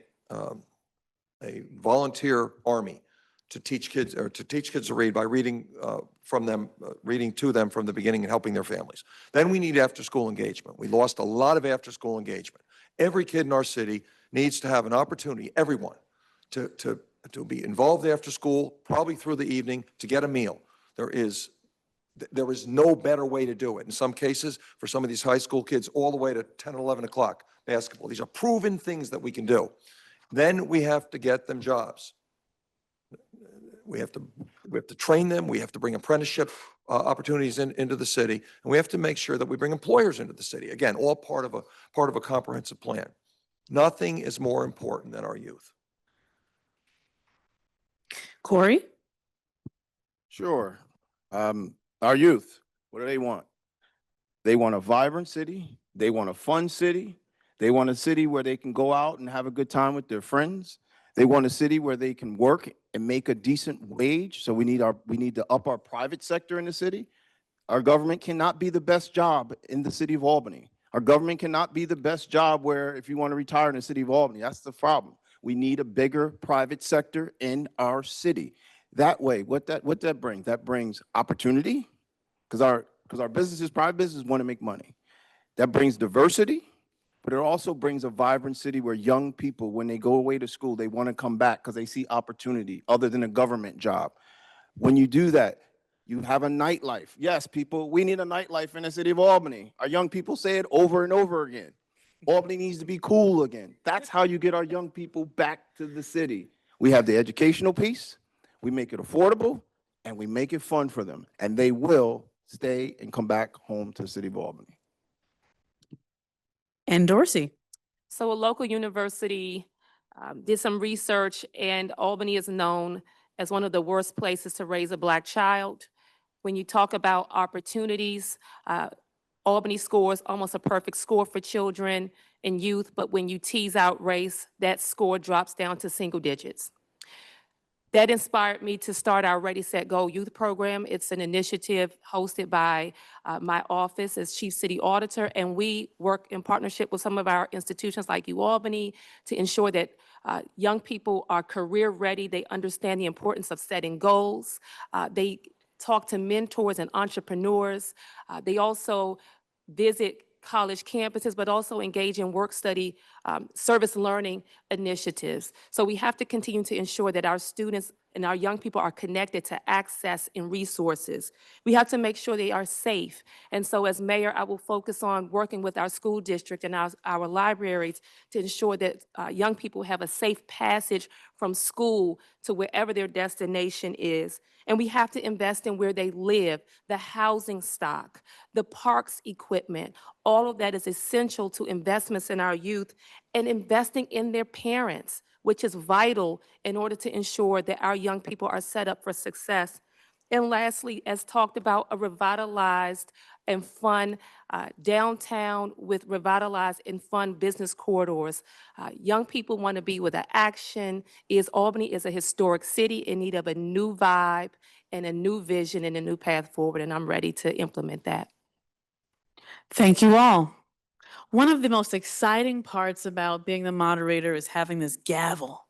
volunteer army to teach kids to read by reading reading to them from the beginning and helping their families. Then we need after-school engagement. We lost a lot of after-school engagement. Every kid in our city needs to have an opportunity, everyone, to be involved after school, probably through the evening, to get a meal. There is no better way to do it. In some cases, for some of these high school kids, all the way to 10 or 11 o'clock basketball. These are proven things that we can do. Then we have to get them jobs. We have to train them. We have to bring apprenticeship opportunities into the city, and we have to make sure that we bring employers into the city. Again, all part of a comprehensive plan. Nothing is more important than our youth. Corey? Sure. Our youth, what do they want? They want a vibrant city. They want a fun city. They want a city where they can go out and have a good time with their friends. They want a city where they can work and make a decent wage. So we need to up our private sector in the city. Our government cannot be the best job in the city of Albany. Our government cannot be the best job where if you want to retire in the city of Albany, that's the problem. We need a bigger private sector in our city. That way, what that brings? That brings opportunity, because our businesses, private businesses want to make money. That brings diversity, but it also brings a vibrant city where young people, when they go away to school, they want to come back because they see opportunity other than a government job. When you do that, you have a nightlife. Yes, people, we need a nightlife in the city of Albany. Our young people say it over and over again. Albany needs to be cool again. That's how you get our young people back to the city. We have the educational piece, we make it affordable, and we make it fun for them. And they will stay and come back home to the city of Albany. And Dorcey? So a local university did some research, and Albany is known as one of the worst places to raise a Black child. When you talk about opportunities, Albany scores almost a perfect score for children and youth, but when you tease out race, that score drops down to single digits. That inspired me to start our Ready, Set, Go youth program. It's an initiative hosted by my office as Chief City Auditor, and we work in partnership with some of our institutions like UAlbany to ensure that young people are career ready. They understand the importance of setting goals. They talk to mentors and entrepreneurs. They also visit college campuses, but also engage in work-study service learning initiatives. So we have to continue to ensure that our students and our young people are connected to access and resources. We have to make sure they are safe. And so as mayor, I will focus on working with our school district and our libraries to ensure that young people have a safe passage from school to wherever their destination is. And we have to invest in where they live, the housing stock, the parks equipment. All of that is essential to investments in our youth and investing in their parents, which is vital in order to ensure that our young people are set up for success. And lastly, as talked about, a revitalized and fun downtown with revitalized and fun business corridors. Young people want to be where the action is. Albany is a historic city in need of a new vibe and a new vision and a new path forward, and I'm ready to implement that. Thank you all. One of the most exciting parts about being the moderator is having this gavel.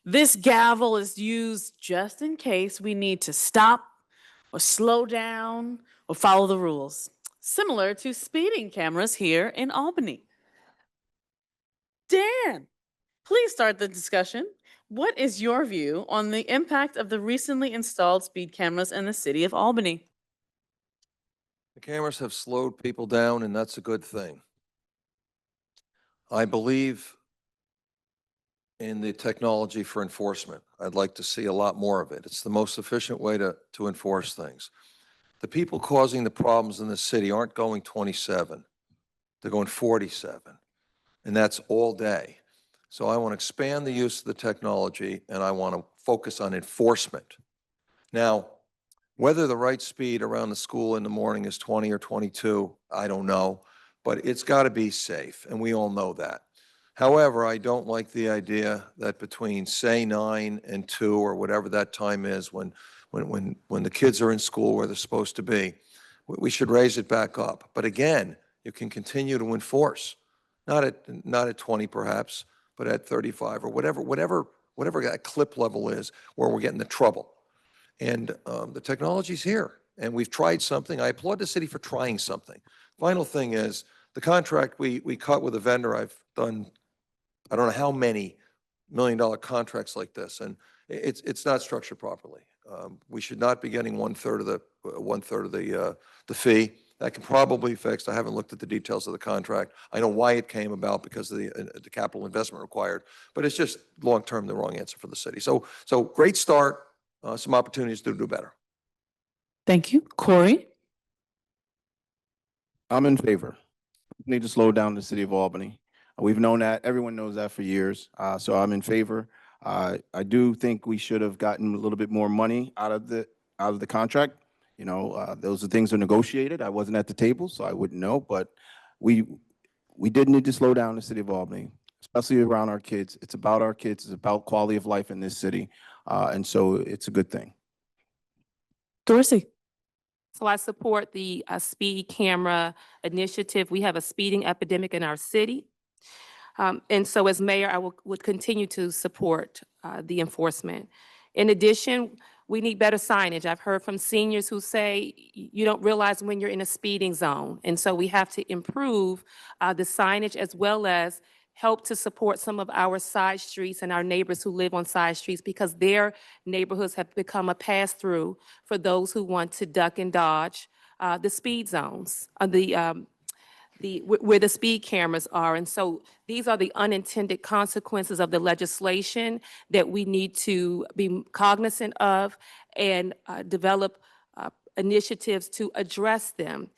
This gavel is used just in case we need to stop or slow down or follow the rules, similar to speeding cameras here in Albany. Dan, please start the discussion. What is your view on the impact of the recently installed speed cameras in the city of Albany? The cameras have slowed people down, and that's a good thing. I believe in the technology for enforcement. I'd like to see a lot more of it. It's the most efficient way to enforce things. The people causing the problems in the city aren't going 27. They're going 47. And that's all day. So I want to expand the use of the technology, and I want to focus on enforcement. Now, whether the right speed around the school in the morning is 20 or 22, I don't know, but it's got to be safe, and we all know that. However, I don't like the idea that between, say, 9 and 2 or whatever that time is when the kids are in school where they're supposed to be, we should raise it back up. But again, you can continue to enforce, not at 20 perhaps, but at 35 or whatever that clip level is where we're getting the trouble. And the technology's here, and we've tried something. I applaud the city for trying something. Final thing is, the contract we cut with a vendor, I've done, I don't know how many $1 million contracts like this, and it's not structured properly. We should not be getting one third of the fee. That can probably be fixed. I haven't looked at the details of the contract. I know why it came about because of the capital investment required, but it's just long-term the wrong answer for the city. So great start, some opportunities to do better. Thank you. Corey? I'm in favor. We need to slow down the city of Albany. We've known that. Everyone knows that for years. So I'm in favor. I do think we should have gotten a little bit more money out of the contract. You know, those are things that are negotiated. I wasn't at the table, so I wouldn't know. But we did need to slow down the city of Albany, especially around our kids. It's about our kids. It's about quality of life in this city, and so it's a good thing. Dorcey? So I support the speed camera initiative. We have a speeding epidemic in our city. And so as mayor, I would continue to support the enforcement. In addition, we need better signage. I've heard from seniors who say you don't realize when you're in a speeding zone. And so we have to improve the signage as well as help to support some of our side streets and our neighbors who live on side streets because their neighborhoods have become a pass-through for those who want to duck and dodge the speed zones, where the speed cameras are. And so these are the unintended consequences of the legislation that we need to be cognizant of and develop initiatives to address them.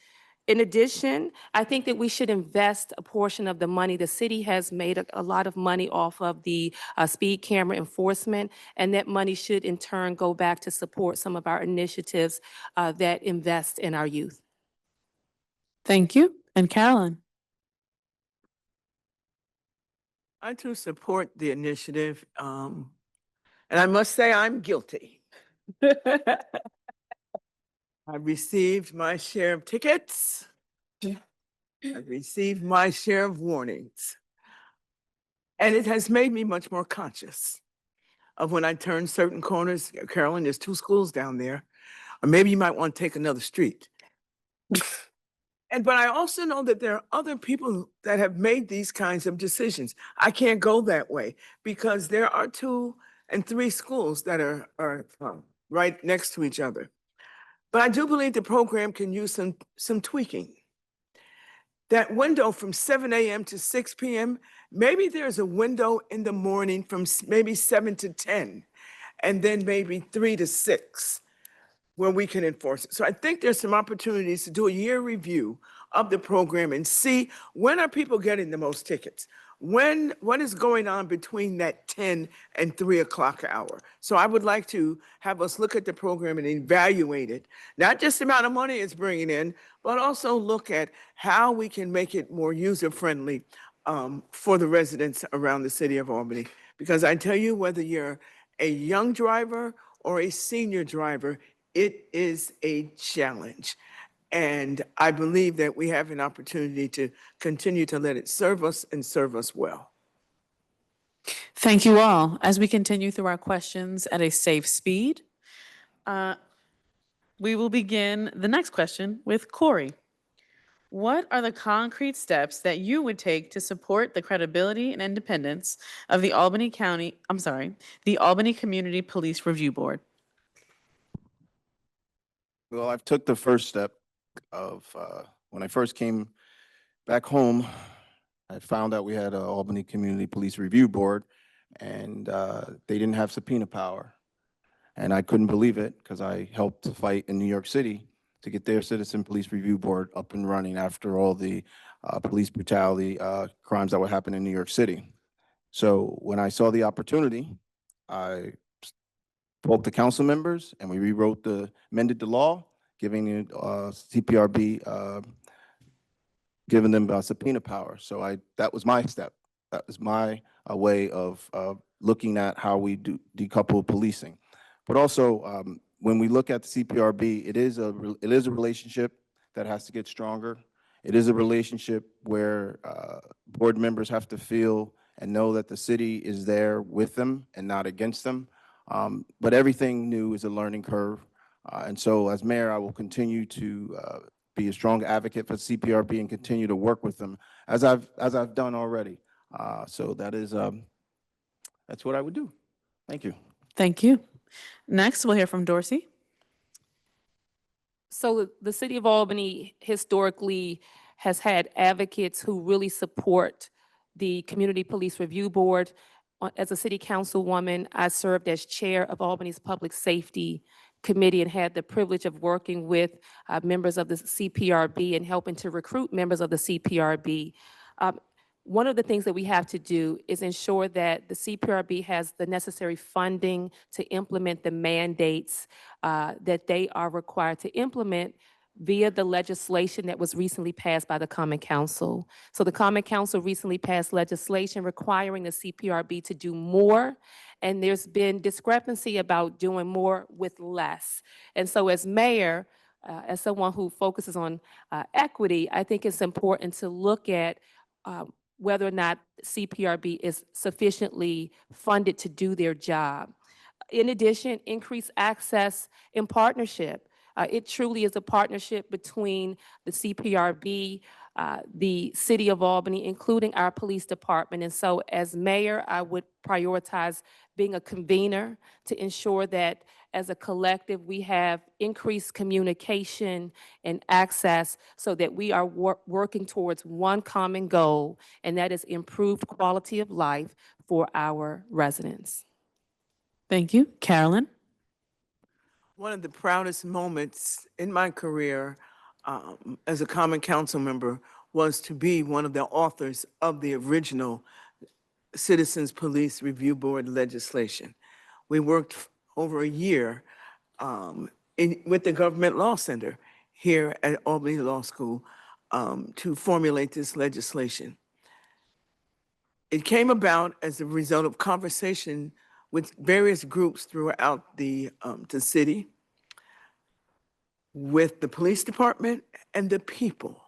In addition, I think that we should invest a portion of the money. The city has made a lot of money off of the speed camera enforcement, and that money should in turn go back to support some of our initiatives that invest in our youth. Thank you. And Carolyn? I too support the initiative, and I must say I'm guilty. I received my share of tickets. I received my share of warnings. And it has made me much more conscious of when I turn certain corners. Carolyn, there's 2 schools down there, or maybe you might want to take another street. But I also know that there are other people that have made these kinds of decisions. I can't go that way because there are 2 and 3 schools that are right next to each other. But I do believe the program can use some tweaking. That window from 7 a.m. to 6 p.m., maybe there's a window in the morning from maybe 7 to 10, and then maybe 3 to 6, where we can enforce it. So I think there's some opportunities to do a year review of the program and see when are people getting the most tickets? What is going on between that 10 and 3 o'clock hour? So I would like to have us look at the program and evaluate it, not just the amount of money it's bringing in, but also look at how we can make it more user-friendly for the residents around the city of Albany. Because I tell you, whether you're a young driver or a senior driver, it is a challenge. And I believe that we have an opportunity to continue to let it serve us and serve us well. Thank you all. As we continue through our questions at a safe speed, we will begin the next question with Corey. What are the concrete steps that you would take to support the credibility and independence of the Albany Community Police Review Board? Well, I've took the first step of, when I first came back home, I found out we had an Albany Community Police Review Board, and they didn't have subpoena power. And I couldn't believe it because I helped fight in New York City to get their Citizen Police Review Board up and running after all the police brutality crimes that would happen in New York City. So when I saw the opportunity, I spoke to council members and we rewrote amended the law, giving CPRB, giving them subpoena power. So that was my step. That was my way of looking at how we decouple policing. But also, when we look at the CPRB, it is a relationship that has to get stronger. It is a relationship where board members have to feel and know that the city is there with them and not against them. But everything new is a learning curve. And so as mayor, I will continue to be a strong advocate for CPRB and continue to work with them as I've done already. So that's what I would do. Thank you. Thank you. Next, we'll hear from Dorcey. So the City of Albany historically has had advocates who really support the Community Police Review Board. As a city councilwoman, I served as chair of Albany's Public Safety Committee and had the privilege of working with members of the CPRB and helping to recruit members of the CPRB. One of the things that we have to do is ensure that the CPRB has the necessary funding to implement the mandates that they are required to implement via the legislation that was recently passed by the Common Council. So the Common Council recently passed legislation requiring the CPRB to do more, and there's been discrepancy about doing more with less. And so as mayor, as someone who focuses on equity, I think it's important to look at whether or not CPRB is sufficiently funded to do their job. In addition, increased access in partnership. It truly is a partnership between the CPRB, the City of Albany, including our police department. And so as mayor, I would prioritize being a convener to ensure that as a collective, we have increased communication and access so that we are working towards one common goal, and that is improved quality of life for our residents. Thank you. Carolyn? One of the proudest moments in my career as a Common Council member was to be one of the authors of the original Citizens Police Review Board legislation. We worked over a year with the Government Law Center here at Albany Law School to formulate this legislation. It came about as a result of conversation with various groups throughout the city, with the police department and the people.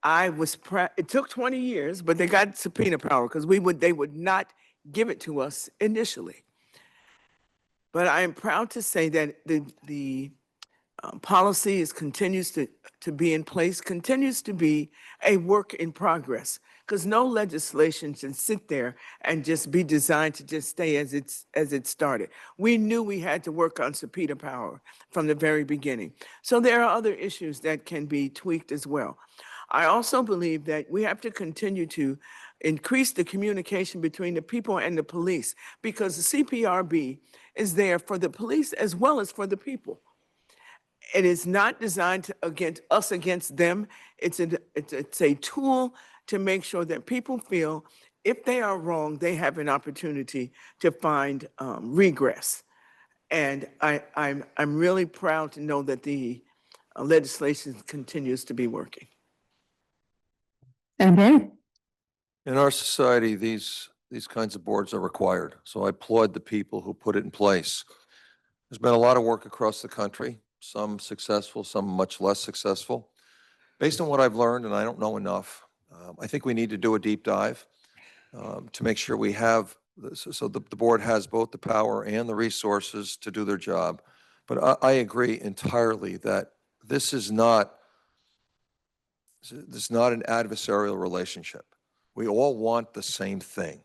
It took 20 years, but they got subpoena power because they would not give it to us initially. But I am proud to say that the policy continues to be in place, continues to be a work in progress, because no legislation should sit there and just be designed to just stay as it started. We knew we had to work on subpoena power from the very beginning. So there are other issues that can be tweaked as well. I also believe that we have to continue to increase the communication between the people and the police, because the CPRB is there for the police as well as for the people. It is not designed against them. It's a tool to make sure that people feel if they are wrong, they have an opportunity to find regress. And I'm really proud to know that the legislation continues to be working. Okay. In our society, these kinds of boards are required. So I applaud the people who put it in place. There's been a lot of work across the country. some successful, some much less successful. Based on what I've learned, and I don't know enough, I think we need to do a deep dive to make sure we have, so the board has both the power and the resources to do their job. But I agree entirely that this is not an adversarial relationship. We all want the same thing.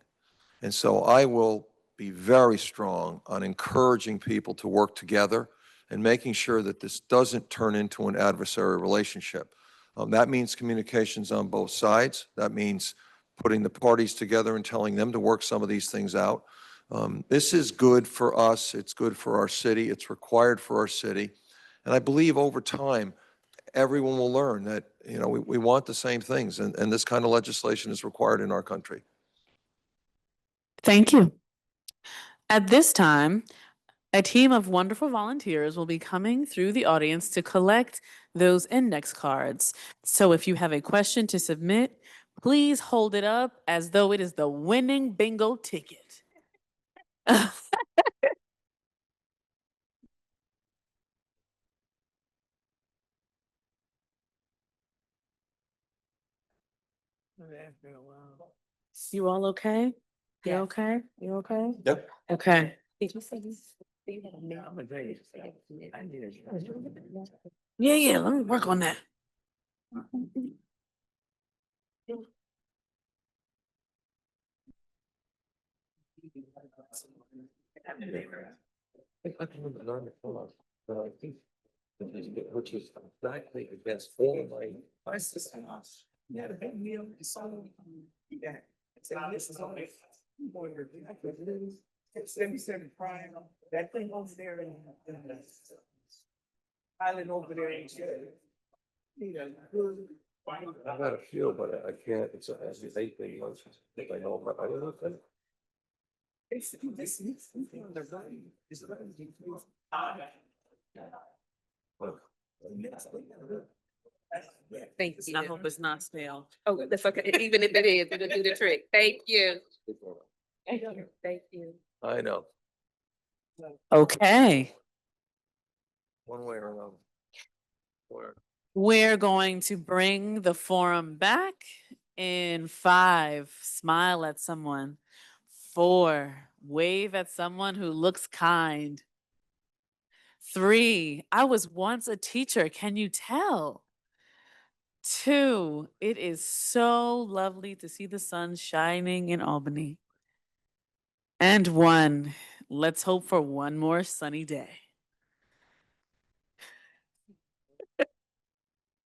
And so I will be very strong on encouraging people to work together and making sure that this doesn't turn into an adversarial relationship. That means communications on both sides. That means putting the parties together and telling them to work some of these things out. This is good for us. It's good for our city. It's required for our city. And I believe over time, everyone will learn that, we want the same things, and this kind of legislation is required in our country. Thank you. At this time, a team of wonderful volunteers will be coming through the audience to collect those index cards. So if you have a question to submit, please hold it up as though it is the winning bingo ticket. You all okay? You Yes. okay? You okay? Yep. Okay. Did you say this? Yeah, let me work on that. Which is exactly against all of my. Yeah, the big meal is so. Yeah. This is only. It's 77 prime, that thing over there in. Island over there. Need a good. I've had a few, but I can't, it's a eight thing, I know, but I don't know. It's this. They're running. It's running. Thank you. I hope it's not stale. Oh, that's okay. Even if it is, it'll do the trick. Thank you. Thank you. I know, Okay. one way or another. Where? We're going to bring the forum back in 5. Smile at someone. 4. Wave at someone who looks kind. 3. I was once a teacher. Can you tell? 2. It is so lovely to see the sun shining in Albany. And 1. Let's hope for one more sunny day.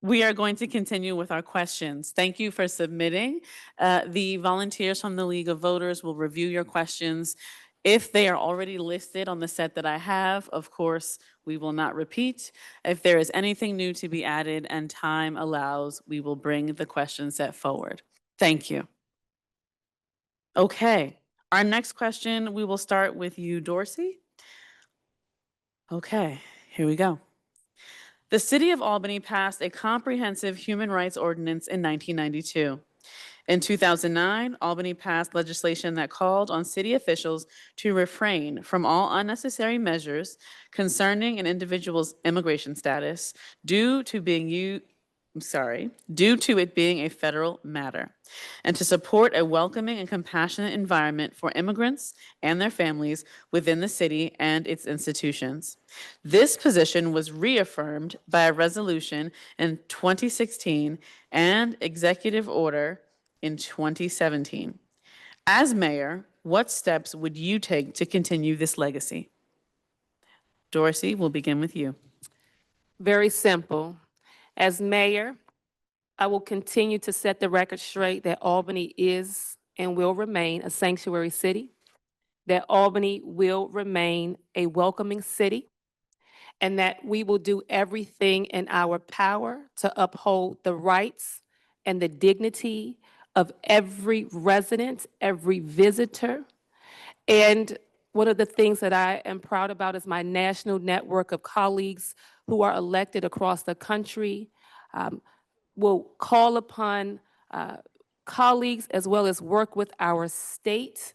We are going to continue with our questions. Thank you for submitting. The volunteers from the League of Voters will review your questions. If they are already listed on the set that I have, of course, we will not repeat. If there is anything new to be added and time allows, we will bring the question set forward. Thank you. Okay, our next question, we will start with you, Dorcey. Okay, here we go. The City of Albany passed a comprehensive human rights ordinance in 1992. In 2009, Albany passed legislation that called on city officials to refrain from all unnecessary measures concerning an individual's immigration status due to it being a federal matter, and to support a welcoming and compassionate environment for immigrants and their families within the city and its institutions. This position was reaffirmed by a resolution in 2016 and executive order in 2017. As mayor, what steps would you take to continue this legacy? Dorcey, we'll begin with you. Very simple. As mayor, I will continue to set the record straight that Albany is and will remain a sanctuary city, that Albany will remain a welcoming city, and that we will do everything in our power to uphold the rights and the dignity of every resident, every visitor. And one of the things that I am proud about is my national network of colleagues who are elected across the country. Will call upon colleagues as well as work with our state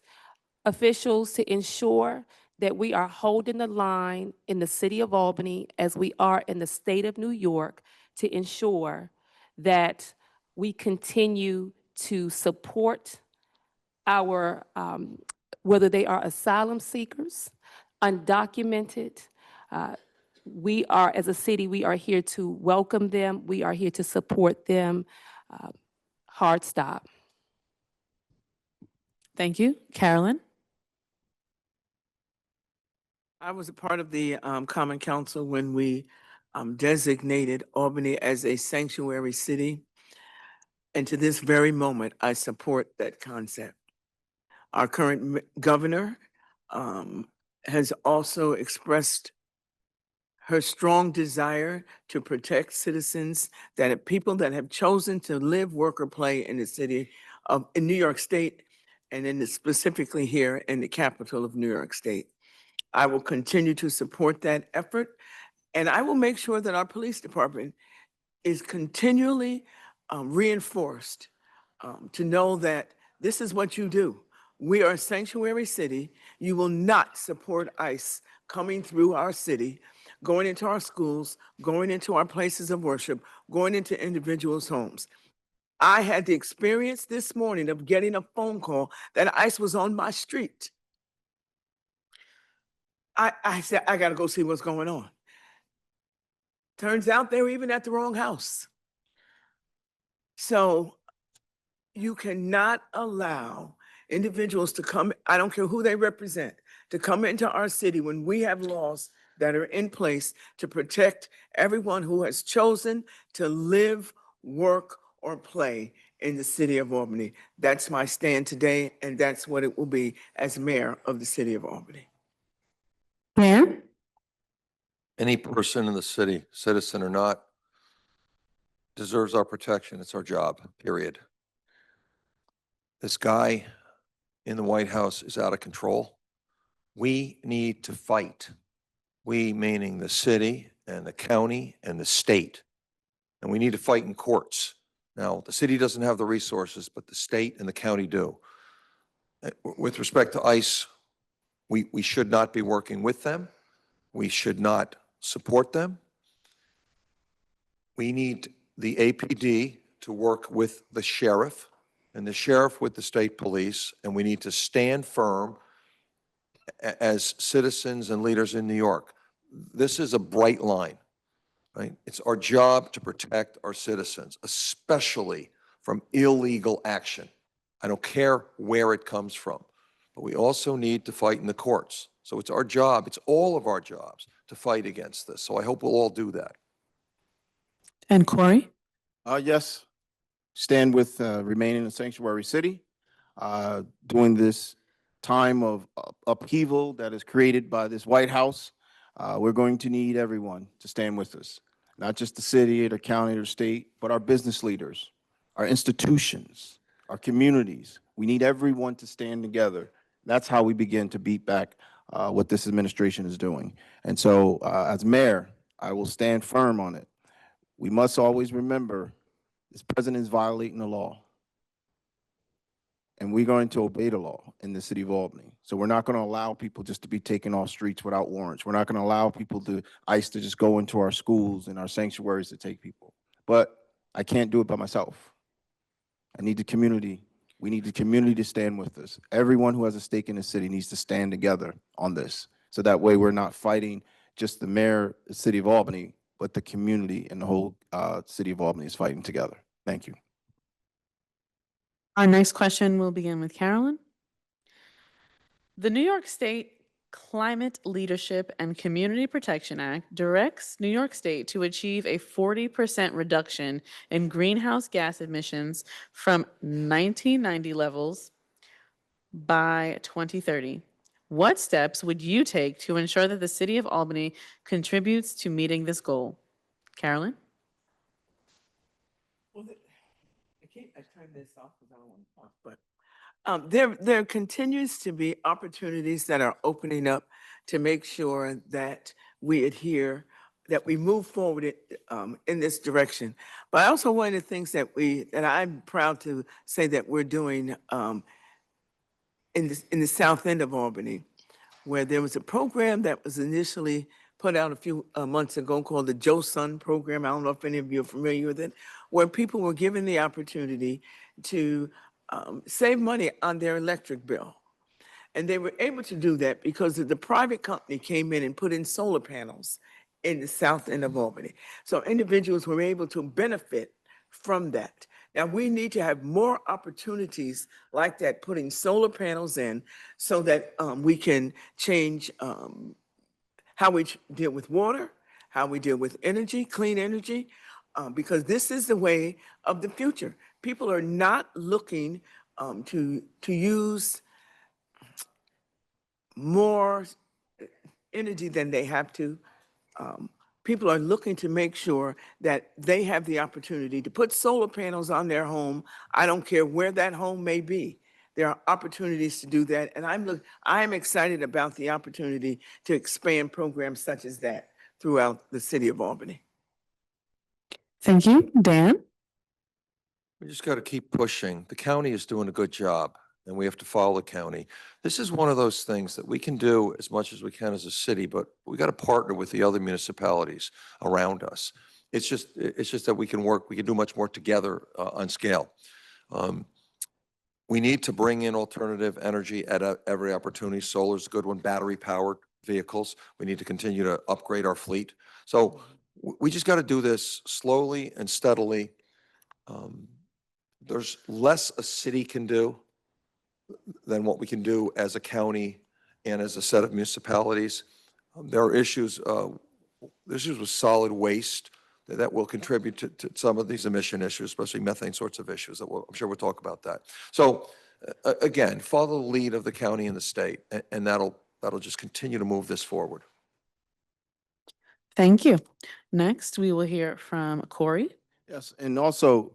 officials to ensure that we are holding the line in the city of Albany as we are in the state of New York to ensure that we continue to support our, whether they are asylum seekers, undocumented. We are, as a city, we are here to welcome them. We are here to support them. Hard stop. Thank you. Carolyn? I was a part of the Common Council when we designated Albany as a sanctuary city. And to this very moment, I support that concept. Our current governor has also expressed her strong desire to protect citizens, people that have chosen to live, work, or play in the city of in New York State, and specifically here in the capital of New York State. I will continue to support that effort, and I will make sure that our police department is continually reinforced to know that this is what you do. We are a sanctuary city. You will not support ICE coming through our city, going into our schools, going into our places of worship, going into individuals' homes. I had the experience this morning of getting a phone call that ICE was on my street. I said, I got to go see what's going on. Turns out they were even at the wrong house. So you cannot allow individuals to come, I don't care who they represent, to come into our city when we have laws that are in place to protect everyone who has chosen to live, work, or play in the city of Albany. That's my stand today, and that's what it will be as mayor of the city of Albany. Mayor? Any person in the city, citizen or not, deserves our protection. It's our job, period. This guy in the White House is out of control. We need to fight. We, meaning the city and the county and the state. And we need to fight in courts. Now, the city doesn't have the resources, but the state and the county do. With respect to ICE, we should not be working with them. We should not support them. We need the APD to work with the sheriff and the sheriff with the state police, and we need to stand firm as citizens and leaders in New York. This is a bright line, right? It's our job to protect our citizens, especially from illegal action. I don't care where it comes from, but we also need to fight in the courts. So it's our job, it's all of our jobs to fight against this. So I hope we'll all do that. And Corey? Yes, stand with remaining a sanctuary city during this time of upheaval that is created by this White House. We're going to need everyone to stand with us, not just the city or the county or the state, but our business leaders, our institutions, our communities. We need everyone to stand together. That's how we begin to beat back what this administration is doing. And so as mayor, I will stand firm on it. We must always remember this president is violating the law. And we're going to obey the law in the city of Albany. So we're not going to allow people just to be taken off streets without warrants. We're not going to allow people to ICE to just go into our schools and our sanctuaries to take people. But I can't do it by myself. I need the community. We need the community to stand with us. Everyone who has a stake in the city needs to stand together on this. So that way we're not fighting just the mayor, the city of Albany, but the community and the whole city of Albany is fighting together. Thank you. Our next question will begin with Carolyn. The New York State Climate Leadership and Community Protection Act directs New York State to achieve a 40% reduction in greenhouse gas emissions from 1990 levels by 2030. What steps would you take to ensure that the city of Albany contributes to meeting this goal? Carolyn? Well, I turn this off because I don't want to talk, but there continues to be opportunities that are opening up to make sure that we adhere, that we move forward in this direction. But also one of the things that I'm proud to say that we're doing in the south end of Albany, where there was a program that was initially put out a few months ago called the Joe Sun program. I don't know if any of you are familiar with it, where people were given the opportunity to save money on their electric bill. And they were able to do that because the private company came in and put in solar panels in the south end of Albany. So individuals were able to benefit from that. Now, we need to have more opportunities like that, putting solar panels in so that we can change how we deal with water, how we deal with energy, clean energy, because this is the way of the future. People are not looking to use more energy than they have to. People are looking to make sure that they have the opportunity to put solar panels on their home. I don't care where that home may be. There are opportunities to do that, and I'm excited about the opportunity to expand programs such as that throughout the city of Albany. Thank you. Dan? We just got to keep pushing. The county is doing a good job, and we have to follow the county. This is one of those things that we can do as much as we can as a city, but we got to partner with the other municipalities around us. It's just that we can do much more together on scale. We need to bring in alternative energy at every opportunity. Solar is a good one, battery-powered vehicles. We need to continue to upgrade our fleet. So we just got to do this slowly and steadily. There's less a city can do than what we can do as a county and as a set of municipalities. There are issues with solid waste that will contribute to some of these emission issues, especially methane sorts of issues. I'm sure we'll talk about that. So again, follow the lead of the county and the state, and that'll just continue to move this forward. Thank you. Next, we will hear from Corey. Yes, and also,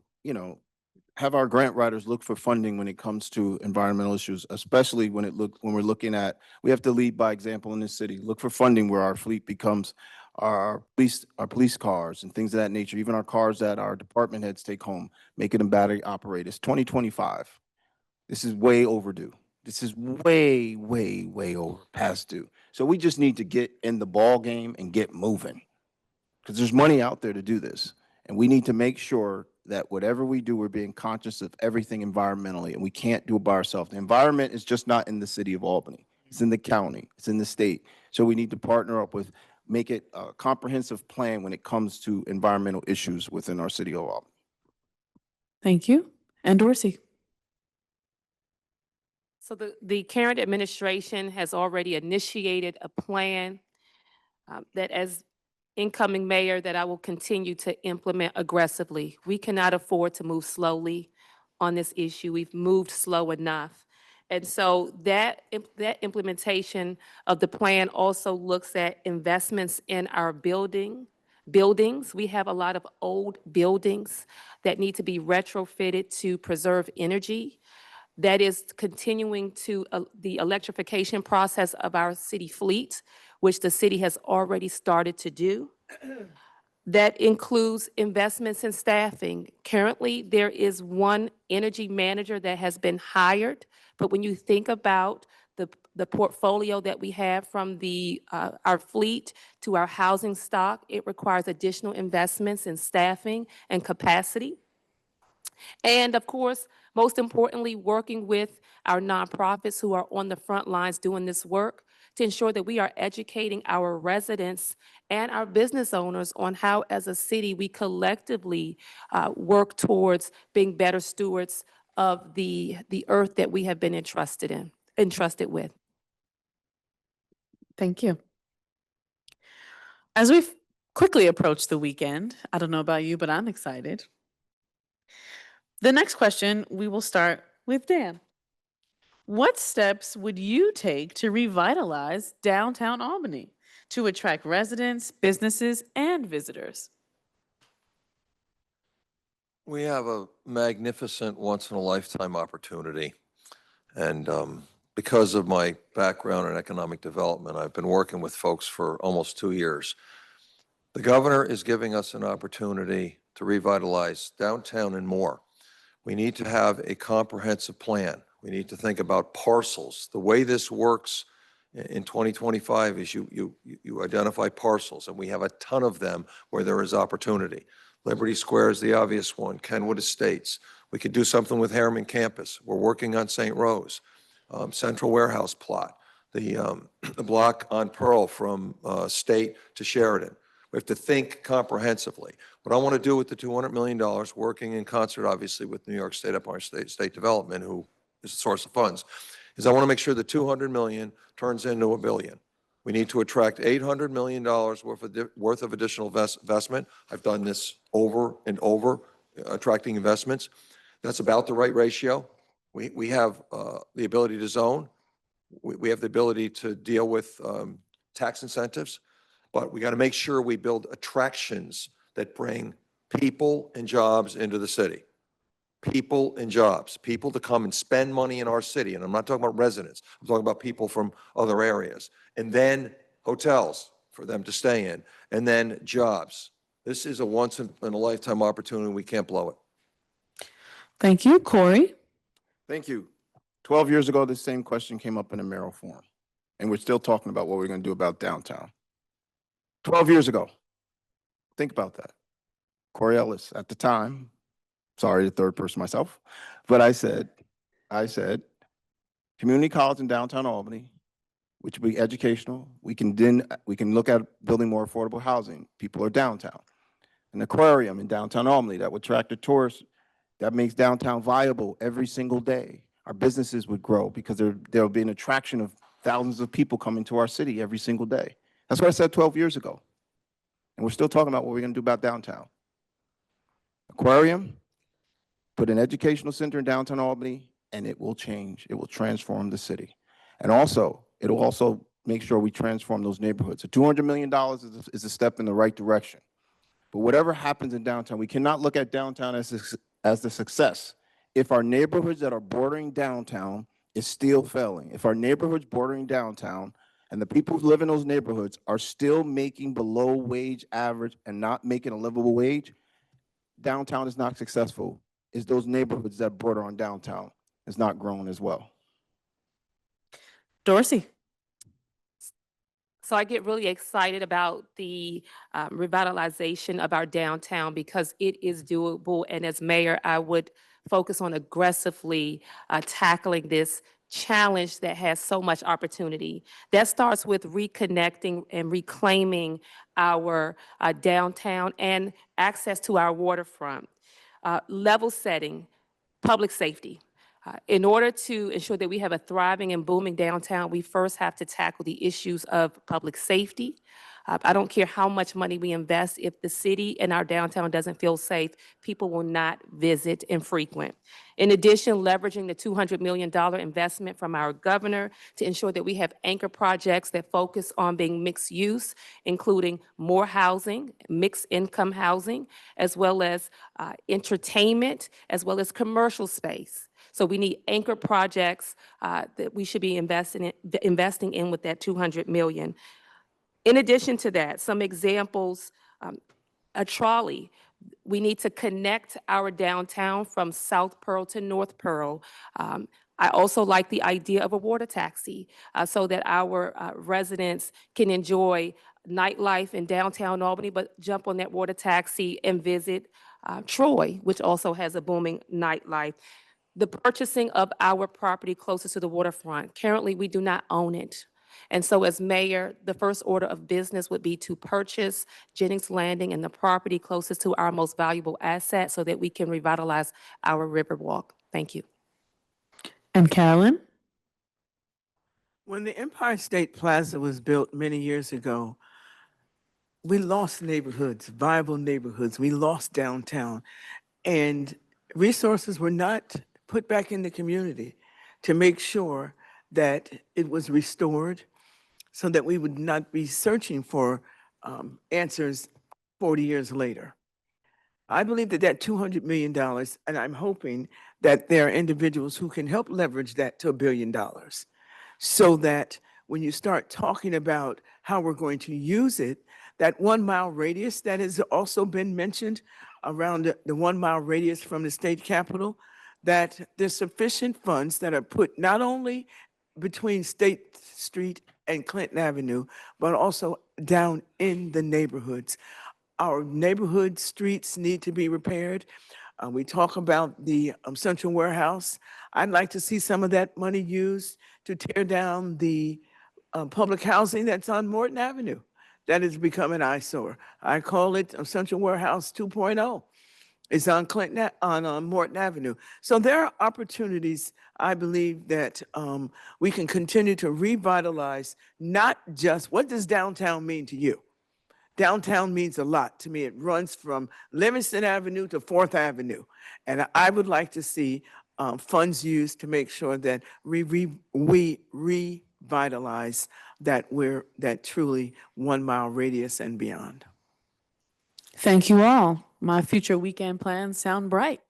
have our grant writers look for funding when it comes to environmental issues, especially when we're looking at, we have to lead by example in this city. Look for funding where our fleet becomes our police cars and things of that nature, even our cars that our department heads take home, making them battery operated. It's 2025. This is way overdue. This is way, way, way over past due. So we just need to get in the ball game and get moving, because there's money out there to do this. And we need to make sure that whatever we do, we're being conscious of everything environmentally, and we can't do it by ourselves. The environment is just not in the city of Albany. It's in the county, it's in the state. So we need to partner up with, make it a comprehensive plan when it comes to environmental issues within our city of Albany. Thank you. And Dorcey? So the current administration has already initiated a plan that, as incoming mayor, that I will continue to implement aggressively. We cannot afford to move slowly on this issue. We've moved slow enough. And so that implementation of the plan also looks at investments in our buildings. We have a lot of old buildings that need to be retrofitted to preserve energy. That is continuing to the electrification process of our city fleet, which the city has already started to do. That includes investments in staffing. Currently, there is one energy manager that has been hired, but when you think about the portfolio that we have from our fleet to our housing stock, it requires additional investments in staffing and capacity. And of course, most importantly, working with our nonprofits who are on the front lines doing this work to ensure that we are educating our residents and our business owners on how, as a city, we collectively work towards being better stewards of the earth that we have been entrusted with. Thank you. As we quickly approach the weekend, I don't know about you, but I'm excited. The next question, we will start with Dan. What steps would you take to revitalize downtown Albany to attract residents, businesses, and visitors? We have a magnificent once-in-a-lifetime opportunity. And because of my background in economic development, I've been working with folks for almost 2 years. The governor is giving us an opportunity to revitalize downtown and more. We need to have a comprehensive plan. We need to think about parcels. The way this works in 2025 is you identify parcels, and we have a ton of them where there is opportunity. Liberty Square is the obvious one, Kenwood Estates. We could do something with Harriman Campus. We're working on St. Rose, Central Warehouse plot, the block on Pearl from State to Sheridan. We have to think comprehensively. What I want to do with the $200 million, working in concert, obviously, with New York State Empire State Development, who is the source of funds, is I want to make sure the $200 million turns into $1 billion. We need to attract $800 million worth of additional investment. I've done this over and over, attracting investments. That's about the right ratio. We have the ability to zone. We have the ability to deal with tax incentives, but we got to make sure we build attractions that bring people and jobs into the city. People and jobs, people to come and spend money in our city. And I'm not talking about residents. I'm talking about people from other areas. And then hotels for them to stay in, and then jobs. This is a once in a lifetime opportunity. We can't blow it. Thank you. Corey? Thank you. 12 years ago, this same question came up in a mayoral forum, and we're still talking about what we're going to do about downtown. 12 years ago. Think about that. Corey Ellis, at the time, sorry, the third person myself, but I said, community college in downtown Albany, which would be educational. We can look at building more affordable housing. People are downtown. An aquarium in downtown Albany that would attract the tourists, that makes downtown viable every single day. Our businesses would grow because there'll be an attraction of thousands of people coming to our city every single day. That's what I said 12 years ago. And we're still talking about what we're going to do about downtown. Aquarium, put an educational center in downtown Albany, and it will change. It will transform the city. And also, it'll also make sure we transform those neighborhoods. So $200 million is a step in the right direction. But whatever happens in downtown, we cannot look at downtown as the success if our neighborhoods that are bordering downtown is still failing. If our neighborhoods bordering downtown and the people who live in those neighborhoods are still making below wage average and not making a livable wage, downtown is not successful. It's those neighborhoods that border on downtown is not growing as well. Dorcey? So I get really excited about the revitalization of our downtown because it is doable. And as mayor, I would focus on aggressively tackling this challenge that has so much opportunity. That starts with reconnecting and reclaiming our downtown and access to our waterfront. Level setting, public safety. In order to ensure that we have a thriving and booming downtown, we first have to tackle the issues of public safety. I don't care how much money we invest, if the city and our downtown doesn't feel safe, people will not visit and frequent. In addition, leveraging the $200 million investment from our governor to ensure that we have anchor projects that focus on being mixed use, including more housing, mixed income housing, as well as entertainment, as well as commercial space. So we need anchor projects that we should be investing in with that $200 million. In addition to that, some examples, a trolley. We need to connect our downtown from South Pearl to North Pearl. I also like the idea of a water taxi so that our residents can enjoy nightlife in downtown Albany, but jump on that water taxi and visit Troy, which also has a booming nightlife. The purchasing of our property closest to the waterfront. Currently, we do not own it. And so as mayor, the first order of business would be to purchase Jennings Landing and the property closest to our most valuable asset so that we can revitalize our Riverwalk. Thank you. And Carolyn? When the Empire State Plaza was built many years ago, we lost neighborhoods, viable neighborhoods. We lost downtown. And resources were not put back in the community to make sure that it was restored so that we would not be searching for answers 40 years later. I believe that $200 million, and I'm hoping that there are individuals who can help leverage that to $1 billion so that when you start talking about how we're going to use it, that 1 mile radius that has also been mentioned around the 1 mile radius from the state capitol, that there's sufficient funds that are put not only between State Street and Clinton Avenue, but also down in the neighborhoods. Our neighborhood streets need to be repaired. We talk about the central warehouse. I'd like to see some of that money used to tear down the public housing that's on Morton Avenue. That has become an eyesore. I call it Central Warehouse 2.0. It's on on Morton Avenue. So there are opportunities, I believe, that we can continue to revitalize, not just, what does downtown mean to you? Downtown means a lot to me. It runs from Livingston Avenue to 4th Avenue. And I would like to see funds used to make sure that we revitalize that truly 1 mile radius and beyond. Thank you all. My future weekend plans sound bright.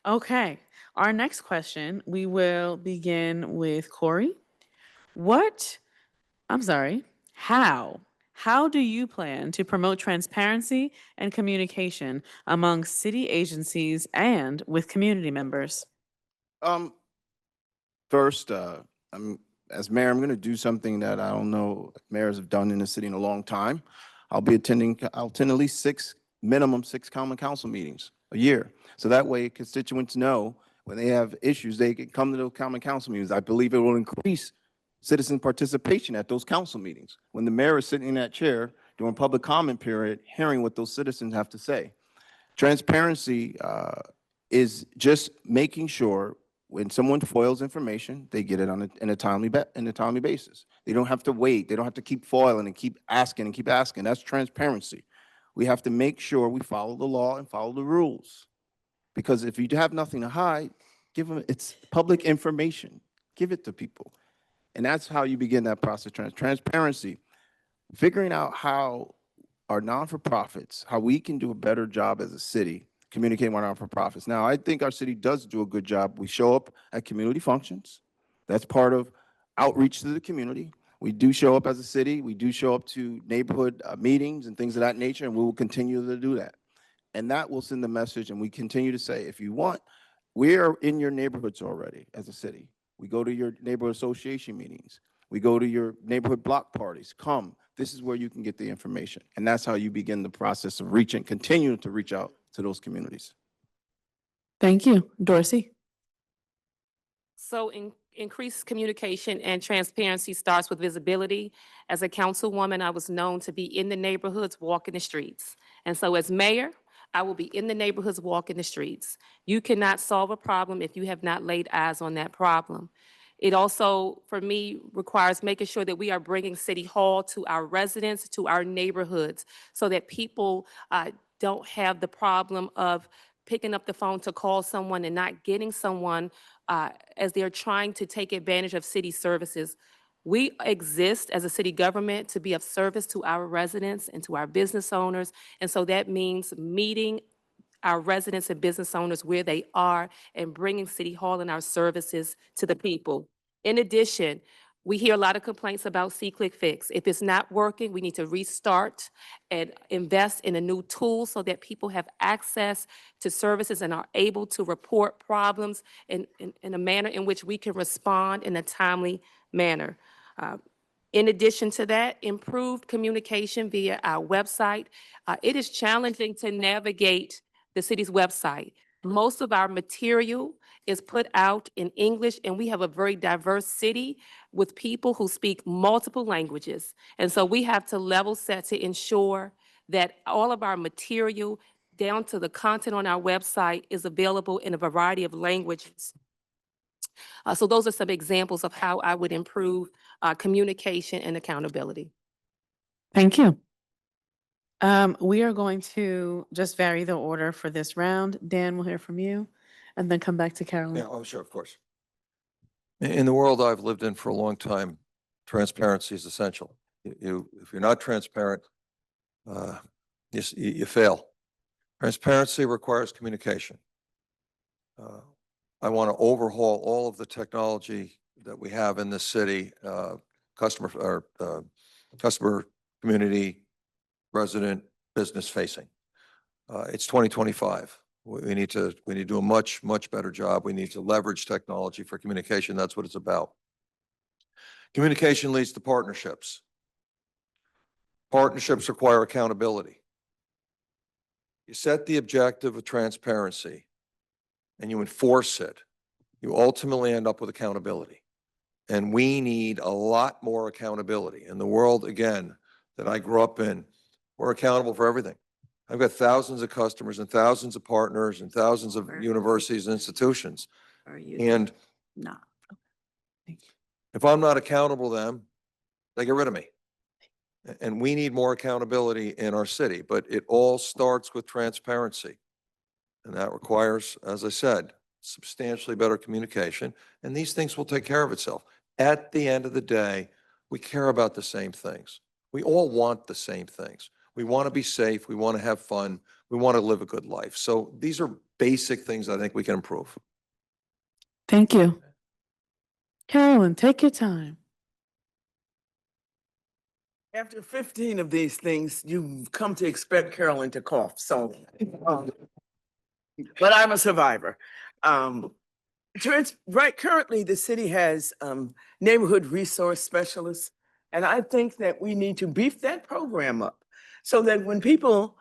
Okay, our next question, we will begin with Corey. How do you plan to promote transparency and communication among city agencies and with community members? First, as mayor, I'm going to do something that I don't know mayors have done in the city in a long time. I'll attend at least minimum six common council meetings a year. So that way constituents know when they have issues, they can come to those common council meetings. I believe it will increase citizen participation at those council meetings. When the mayor is sitting in that chair during public comment period, hearing what those citizens have to say. Transparency is just making sure when someone foils information, they get it in a timely basis. They don't have to wait. They don't have to keep foiling and keep asking. That's transparency. We have to make sure we follow the law and follow the rules. Because if you have nothing to hide, it's public information. Give it to people. And that's how you begin that process. Transparency, figuring out how our non-for-profits, how we can do a better job as a city communicating with our non-for-profits. Now, I think our city does do a good job. We show up at community functions. That's part of outreach to the community. We do show up as a city. We do show up to neighborhood meetings and things of that nature, and we will continue to do that. And that will send the message, and we continue to say, if you want, we are in your neighborhoods already as a city. We go to your neighborhood association meetings. We go to your neighborhood block parties. Come, this is where you can get the information. And that's how you begin the process of continuing to reach out to those communities. Thank you. Dorcey? So increased communication and transparency starts with visibility. As a councilwoman, I was known to be in the neighborhoods, walking the streets. And so as mayor, I will be in the neighborhoods, walking the streets. You cannot solve a problem if you have not laid eyes on that problem. It also, for me, requires making sure that we are bringing City Hall to our residents, to our neighborhoods, so that people don't have the problem of picking up the phone to call someone and not getting someone as they're trying to take advantage of city services. We exist as a city government to be of service to our residents and to our business owners. And so that means meeting our residents and business owners where they are and bringing City Hall and our services to the people. In addition, we hear a lot of complaints about See-Click-Fix. If it's not working, we need to restart and invest in a new tool so that people have access to services and are able to report problems in a manner in which we can respond in a timely manner. In addition to that, improved communication via our website. It is challenging to navigate the city's website. Most of our material is put out in English, and we have a very diverse city with people who speak multiple languages. And so we have to level set to ensure that all of our material, down to the content on our website, is available in a variety of languages. So those are some examples of how I would improve communication and accountability. Thank you. We are going to just vary the order for this round. Dan, we'll hear from you, and then come back to Carolyn. Yeah, oh, sure, of course. In the world I've lived in for a long time, transparency is essential. If you're not transparent, you fail. Transparency requires communication. I want to overhaul all of the technology that we have in this city, customer, community, resident, business facing. It's 2025. We need to do a much better job. We need to leverage technology for communication. That's what it's about. Communication leads to partnerships. Partnerships require accountability. You set the objective of transparency and you enforce it, you ultimately end up with accountability. And we need a lot more accountability. In the world, again, that I grew up in, we're accountable for everything. I've got thousands of customers and thousands of partners and thousands of universities and institutions. And No. if I'm not accountable to them, they get rid of me. And we need more accountability in our city, but it all starts with transparency. And that requires, as I said, substantially better communication, and these things will take care of itself. At the end of the day, we care about the same things. We all want the same things. We want to be safe. We want to have fun. We want to live a good life. So these are basic things I think we can improve. Thank you. Carolyn, take your time. After 15 of these things, you've come to expect Carolyn to cough, so, but I'm a survivor. Right, currently, the city has neighborhood resource specialists, and I think that we need to beef that program up so that when people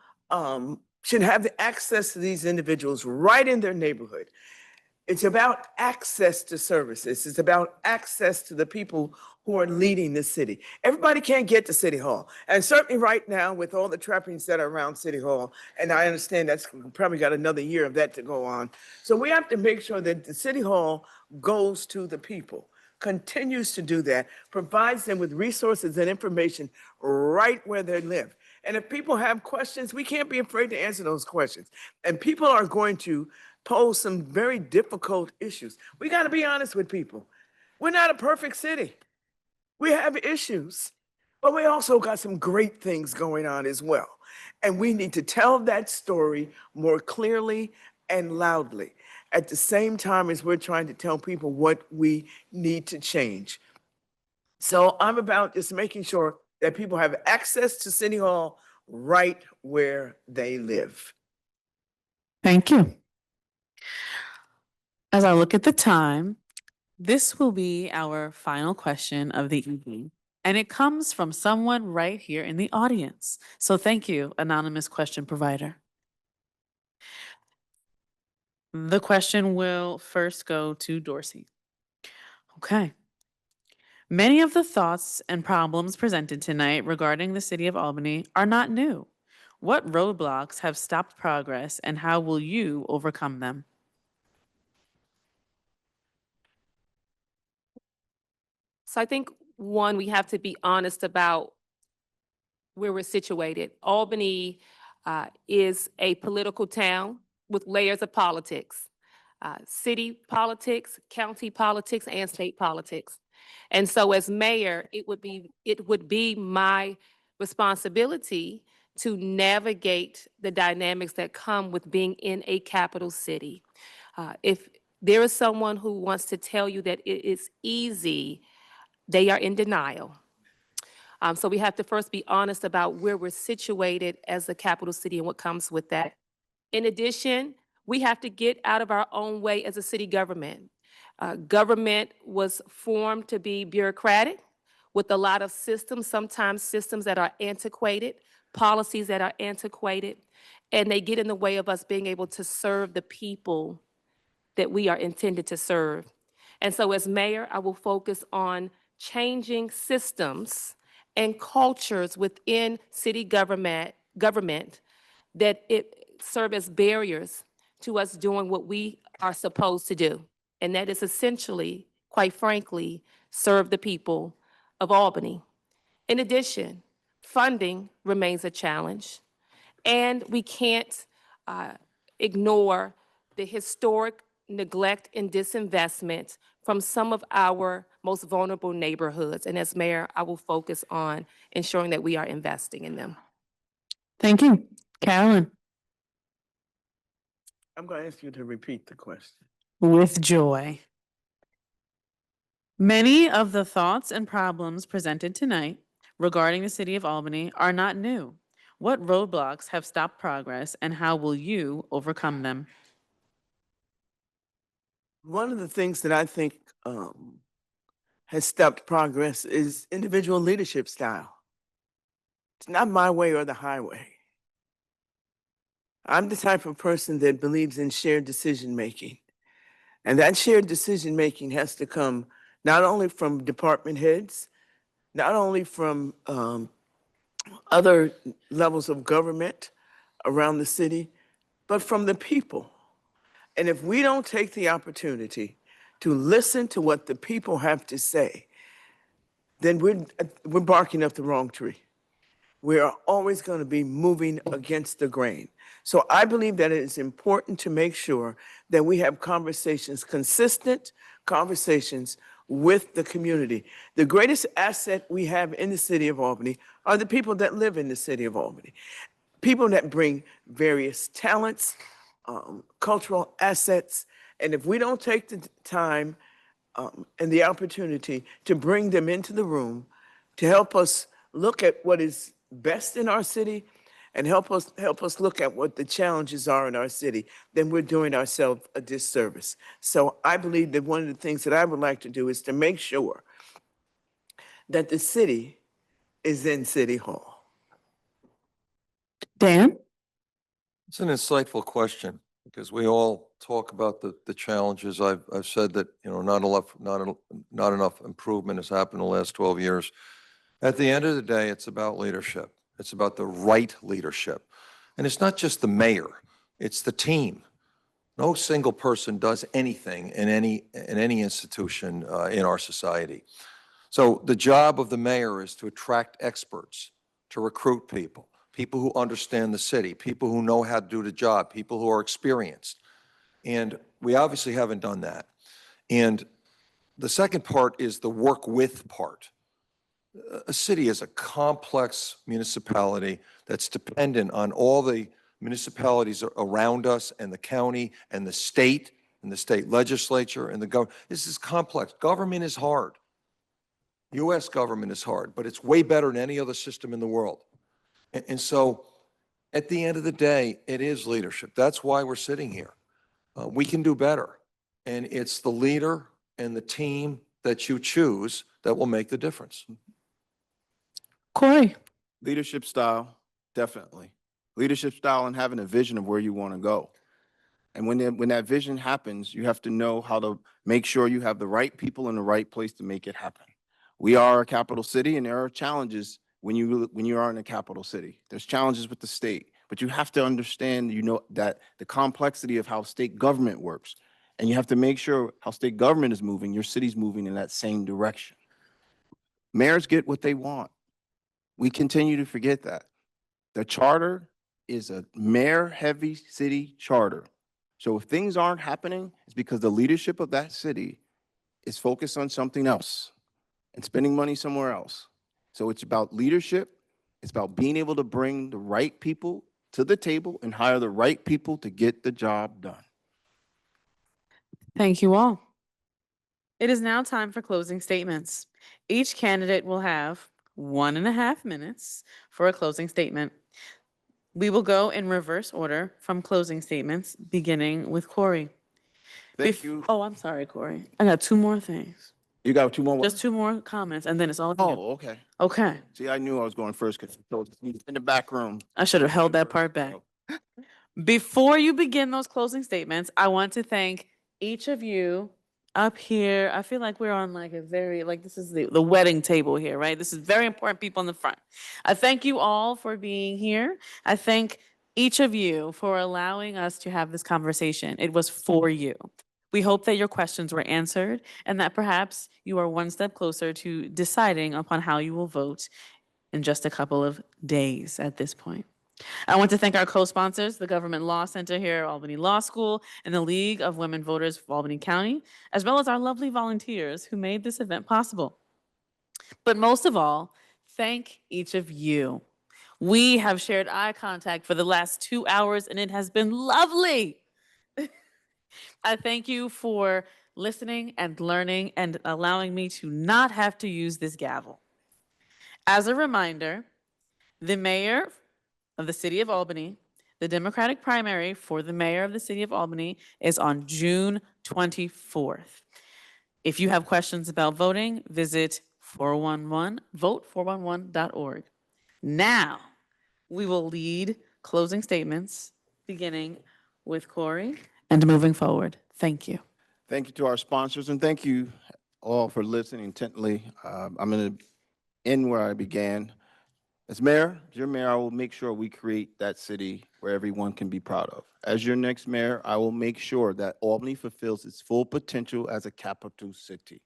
should have the access to these individuals right in their neighborhood. It's about access to services. It's about access to the people who are leading the city. Everybody can't get to City Hall. And certainly right now, with all the trappings that are around City Hall, and I understand that's probably got another year of that to go on. So we have to make sure that the City Hall goes to the people, continues to do that, provides them with resources and information right where they live. And if people have questions, we can't be afraid to answer those questions. And people are going to pose some very difficult issues. We got to be honest with people. We're not a perfect city. We have issues, but we also got some great things going on as well. And we need to tell that story more clearly and loudly at the same time as we're trying to tell people what we need to change. So I'm about just making sure that people have access to City Hall right where they live. Thank you. As I look at the time, this will be our final question of the evening, and it comes from someone right here in the audience. So thank you, anonymous question provider. The question will first go to Dorcey. Okay. Many of the thoughts and problems presented tonight regarding the City of Albany are not new. What roadblocks have stopped progress, and how will you overcome them? So I think, one, we have to be honest about where we're situated. Albany is a political town with layers of politics, city politics, county politics, and state politics. And so as mayor, it would be my responsibility to navigate the dynamics that come with being in a capital city. If there is someone who wants to tell you that it is easy, they are in denial. So we have to first be honest about where we're situated as a capital city and what comes with that. In addition, we have to get out of our own way as a city government. Government was formed to be bureaucratic with a lot of systems, sometimes systems that are antiquated, policies that are antiquated, and they get in the way of us being able to serve the people that we are intended to serve. And so as mayor, I will focus on changing systems and cultures within city government that it serve as barriers to us doing what we are supposed to do. And that is essentially, quite frankly, serve the people of Albany. In addition, funding remains a challenge, and we can't ignore the historic neglect and disinvestment from some of our most vulnerable neighborhoods. And as mayor, I will focus on ensuring that we are investing in them. Thank you. Carolyn, I'm going to ask you to repeat the question. with joy. Many of the thoughts and problems presented tonight regarding the City of Albany are not new. What roadblocks have stopped progress, and how will you overcome them? One of the things that I think has stopped progress is individual leadership style. It's not my way or the highway. I'm the type of person that believes in shared decision making. And that shared decision making has to come not only from department heads, not only from other levels of government around the city, but from the people. And if we don't take the opportunity to listen to what the people have to say, then we're barking up the wrong tree. We are always going to be moving against the grain. So I believe that it is important to make sure that we have conversations, consistent conversations with the community. The greatest asset we have in the city of Albany are the people that live in the city of Albany. People that bring various talents, cultural assets, and if we don't take the time and the opportunity to bring them into the room to help us look at what is best in our city and help us look at what the challenges are in our city, then we're doing ourselves a disservice. So I believe that one of the things that I would like to do is to make sure that the city is in City Hall. Dan? It's an insightful question because we all talk about the challenges. I've said that, not enough improvement has happened in the last 12 years. At the end of the day, it's about leadership. It's about the right leadership. And it's not just the mayor, it's the team. No single person does anything in any institution in our society. So the job of the mayor is to attract experts, to recruit people, people who understand the city, people who know how to do the job, people who are experienced. And we obviously haven't done that. And the second part is the work with part. A city is a complex municipality that's dependent on all the municipalities around us and the county and the state legislature and the government. This is complex. Government is hard. U.S. government is hard, but it's way better than any other system in the world. And so at the end of the day, it is leadership. That's why we're sitting here. We can do better. And it's the leader and the team that you choose that will make the difference. Corey? Leadership style, definitely. Leadership style and having a vision of where you want to go. And when that vision happens, you have to know how to make sure you have the right people in the right place to make it happen. We are a capital city, and there are challenges when you are in a capital city. There's challenges with the state, but you have to understand, that the complexity of how state government works, and you have to make sure how state government is moving, your city's moving in that same direction. Mayors get what they want. We continue to forget that. The charter is a mayor-heavy city charter. So if things aren't happening, it's because the leadership of that city is focused on something else and spending money somewhere else. So it's about leadership. It's about being able to bring the right people to the table and hire the right people to get the job done. Thank you all. It is now time for closing statements. Each candidate will have 1.5 minutes for a closing statement. We will go in reverse order from closing statements, beginning with Corey. Thank you. Oh, I'm sorry, Corey. I got 2 more things. You got 2 more? Just 2 more comments, and then it's all you. Oh, okay. Okay. See, I knew I was going first because he's in the back room. I should have held that part back. Before you begin those closing statements, I want to thank each of you up here. I feel like we're on like a very, this is the wedding table here, right? This is very important people in the front. I thank you all for being here. I thank each of you for allowing us to have this conversation. It was for you. We hope that your questions were answered and that perhaps you are one step closer to deciding upon how you will vote in just a couple of days at this point. I want to thank our co-sponsors, the Government Law Center here at Albany Law School and the League of Women Voters of Albany County, as well as our lovely volunteers who made this event possible. But most of all, thank each of you. We have shared eye contact for the last 2 hours and it has been lovely. I thank you for listening and learning and allowing me to not have to use this gavel. As a reminder, the mayor of the City of Albany, the Democratic primary for the mayor of the City of Albany is on June 24th. If you have questions about voting, visit 411vote411.org. Now, we will lead closing statements, beginning with Corey and moving forward. Thank you. Thank you to our sponsors, and thank you all for listening intently. I'm going to end where I began. As your mayor, I will make sure we create that city where everyone can be proud of. As your next mayor, I will make sure that Albany fulfills its full potential as a capital city.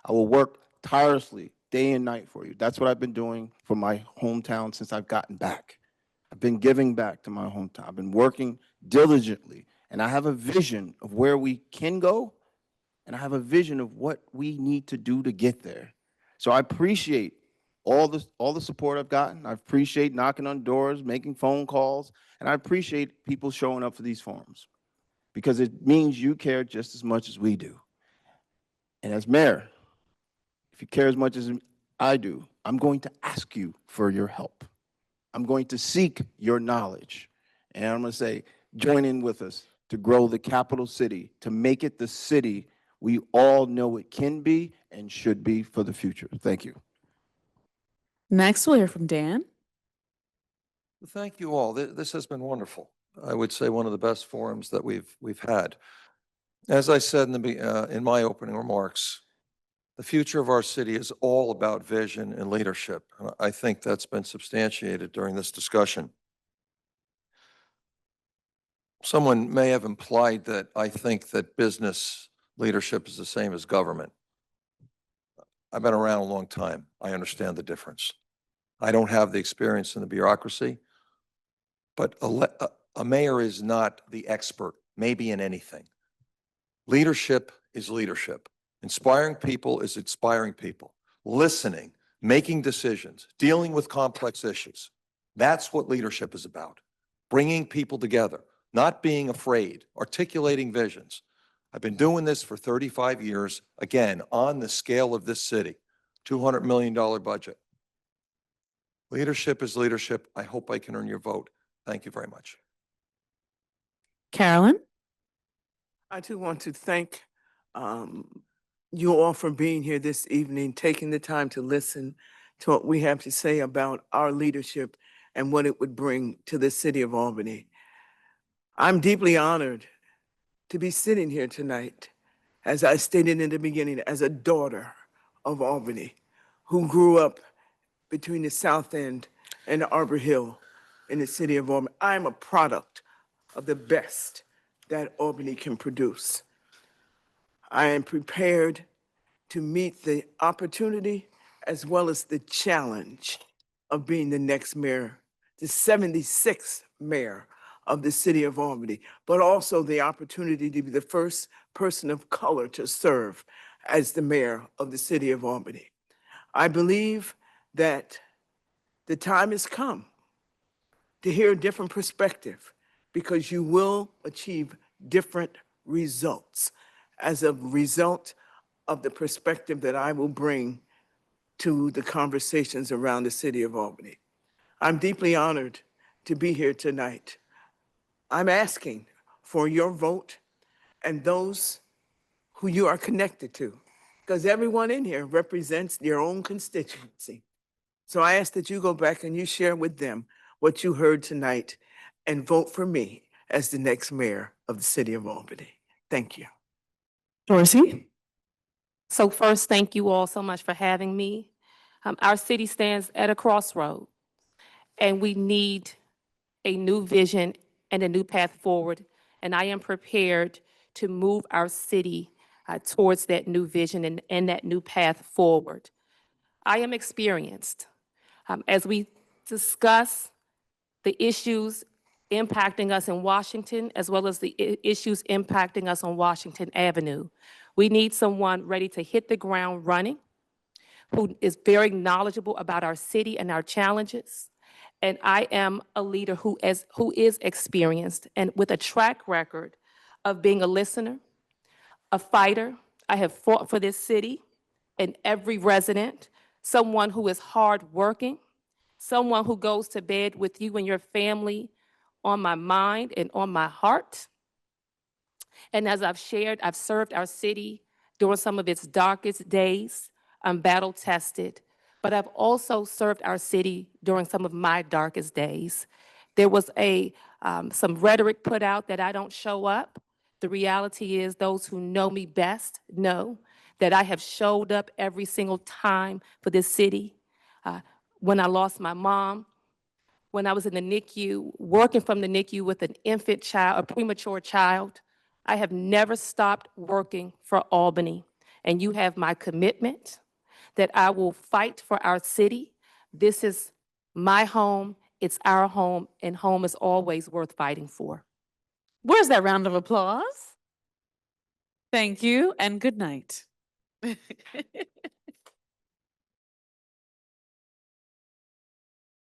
I will work tirelessly day and night for you. That's what I've been doing for my hometown since I've gotten back. I've been giving back to my hometown. I've been working diligently, and I have a vision of where we can go, and I have a vision of what we need to do to get there. So I appreciate all the support I've gotten. I appreciate knocking on doors, making phone calls, and I appreciate people showing up for these forums because it means you care just as much as we do. And as mayor, if you care as much as I do, I'm going to ask you for your help. I'm going to seek your knowledge. And I'm going to say, join in with us to grow the capital city, to make it the city we all know it can be and should be for the future. Thank you. Next, we'll hear from Dan. Thank you all. This has been wonderful. I would say one of the best forums that we've had. As I said in my opening remarks, the future of our city is all about vision and leadership. And I think that's been substantiated during this discussion. Someone may have implied that I think that business leadership is the same as government. I've been around a long time. I understand the difference. I don't have the experience in the bureaucracy, but a mayor is not the expert, maybe in anything. Leadership is leadership. Inspiring people is inspiring people. Listening, making decisions, dealing with complex issues. That's what leadership is about. Bringing people together, not being afraid, articulating visions. I've been doing this for 35 years, again, on the scale of this city, $200 million budget. Leadership is leadership. I hope I can earn your vote. Thank you very much. Carolyn? I too want to thank you all for being here this evening, taking the time to listen to what we have to say about our leadership and what it would bring to the city of Albany. I'm deeply honored to be sitting here tonight, as I stated in the beginning, as a daughter of Albany who grew up between the South End and Arbor Hill in the city of Albany. I'm a product of the best that Albany can produce. I am prepared to meet the opportunity as well as the challenge of being the next mayor, the 76th mayor of the city of Albany, but also the opportunity to be the first person of color to serve as the mayor of the city of Albany. I believe that the time has come to hear a different perspective because you will achieve different results as a result of the perspective that I will bring to the conversations around the city of Albany. I'm deeply honored to be here tonight. I'm asking for your vote and those who you are connected to, because everyone in here represents their own constituency. So I ask that you go back and you share with them what you heard tonight and vote for me as the next mayor of the city of Albany. Thank you. Dorcey? So first, thank you all so much for having me. Our city stands at a crossroad, and we need a new vision and a new path forward. And I am prepared to move our city towards that new vision and that new path forward. I am experienced. As we discuss the issues impacting us in Washington, as well as the issues impacting us on Washington Avenue, we need someone ready to hit the ground running, who is very knowledgeable about our city and our challenges. And I am a leader who is experienced and with a track record of being a listener, a fighter. I have fought for this city and every resident, someone who is hardworking, someone who goes to bed with you and your family on my mind and on my heart. And as I've shared, I've served our city during some of its darkest days. I'm battle tested, but I've also served our city during some of my darkest days. There was some rhetoric put out that I don't show up. The reality is those who know me best know that I have showed up every single time for this city. When I lost my mom, when I was in the NICU, working from the NICU with an infant child, a premature child, I have never stopped working for Albany. And you have my commitment that I will fight for our city. This is my home, it's our home, and home is always worth fighting for. Where's that round of applause? Thank you and good night.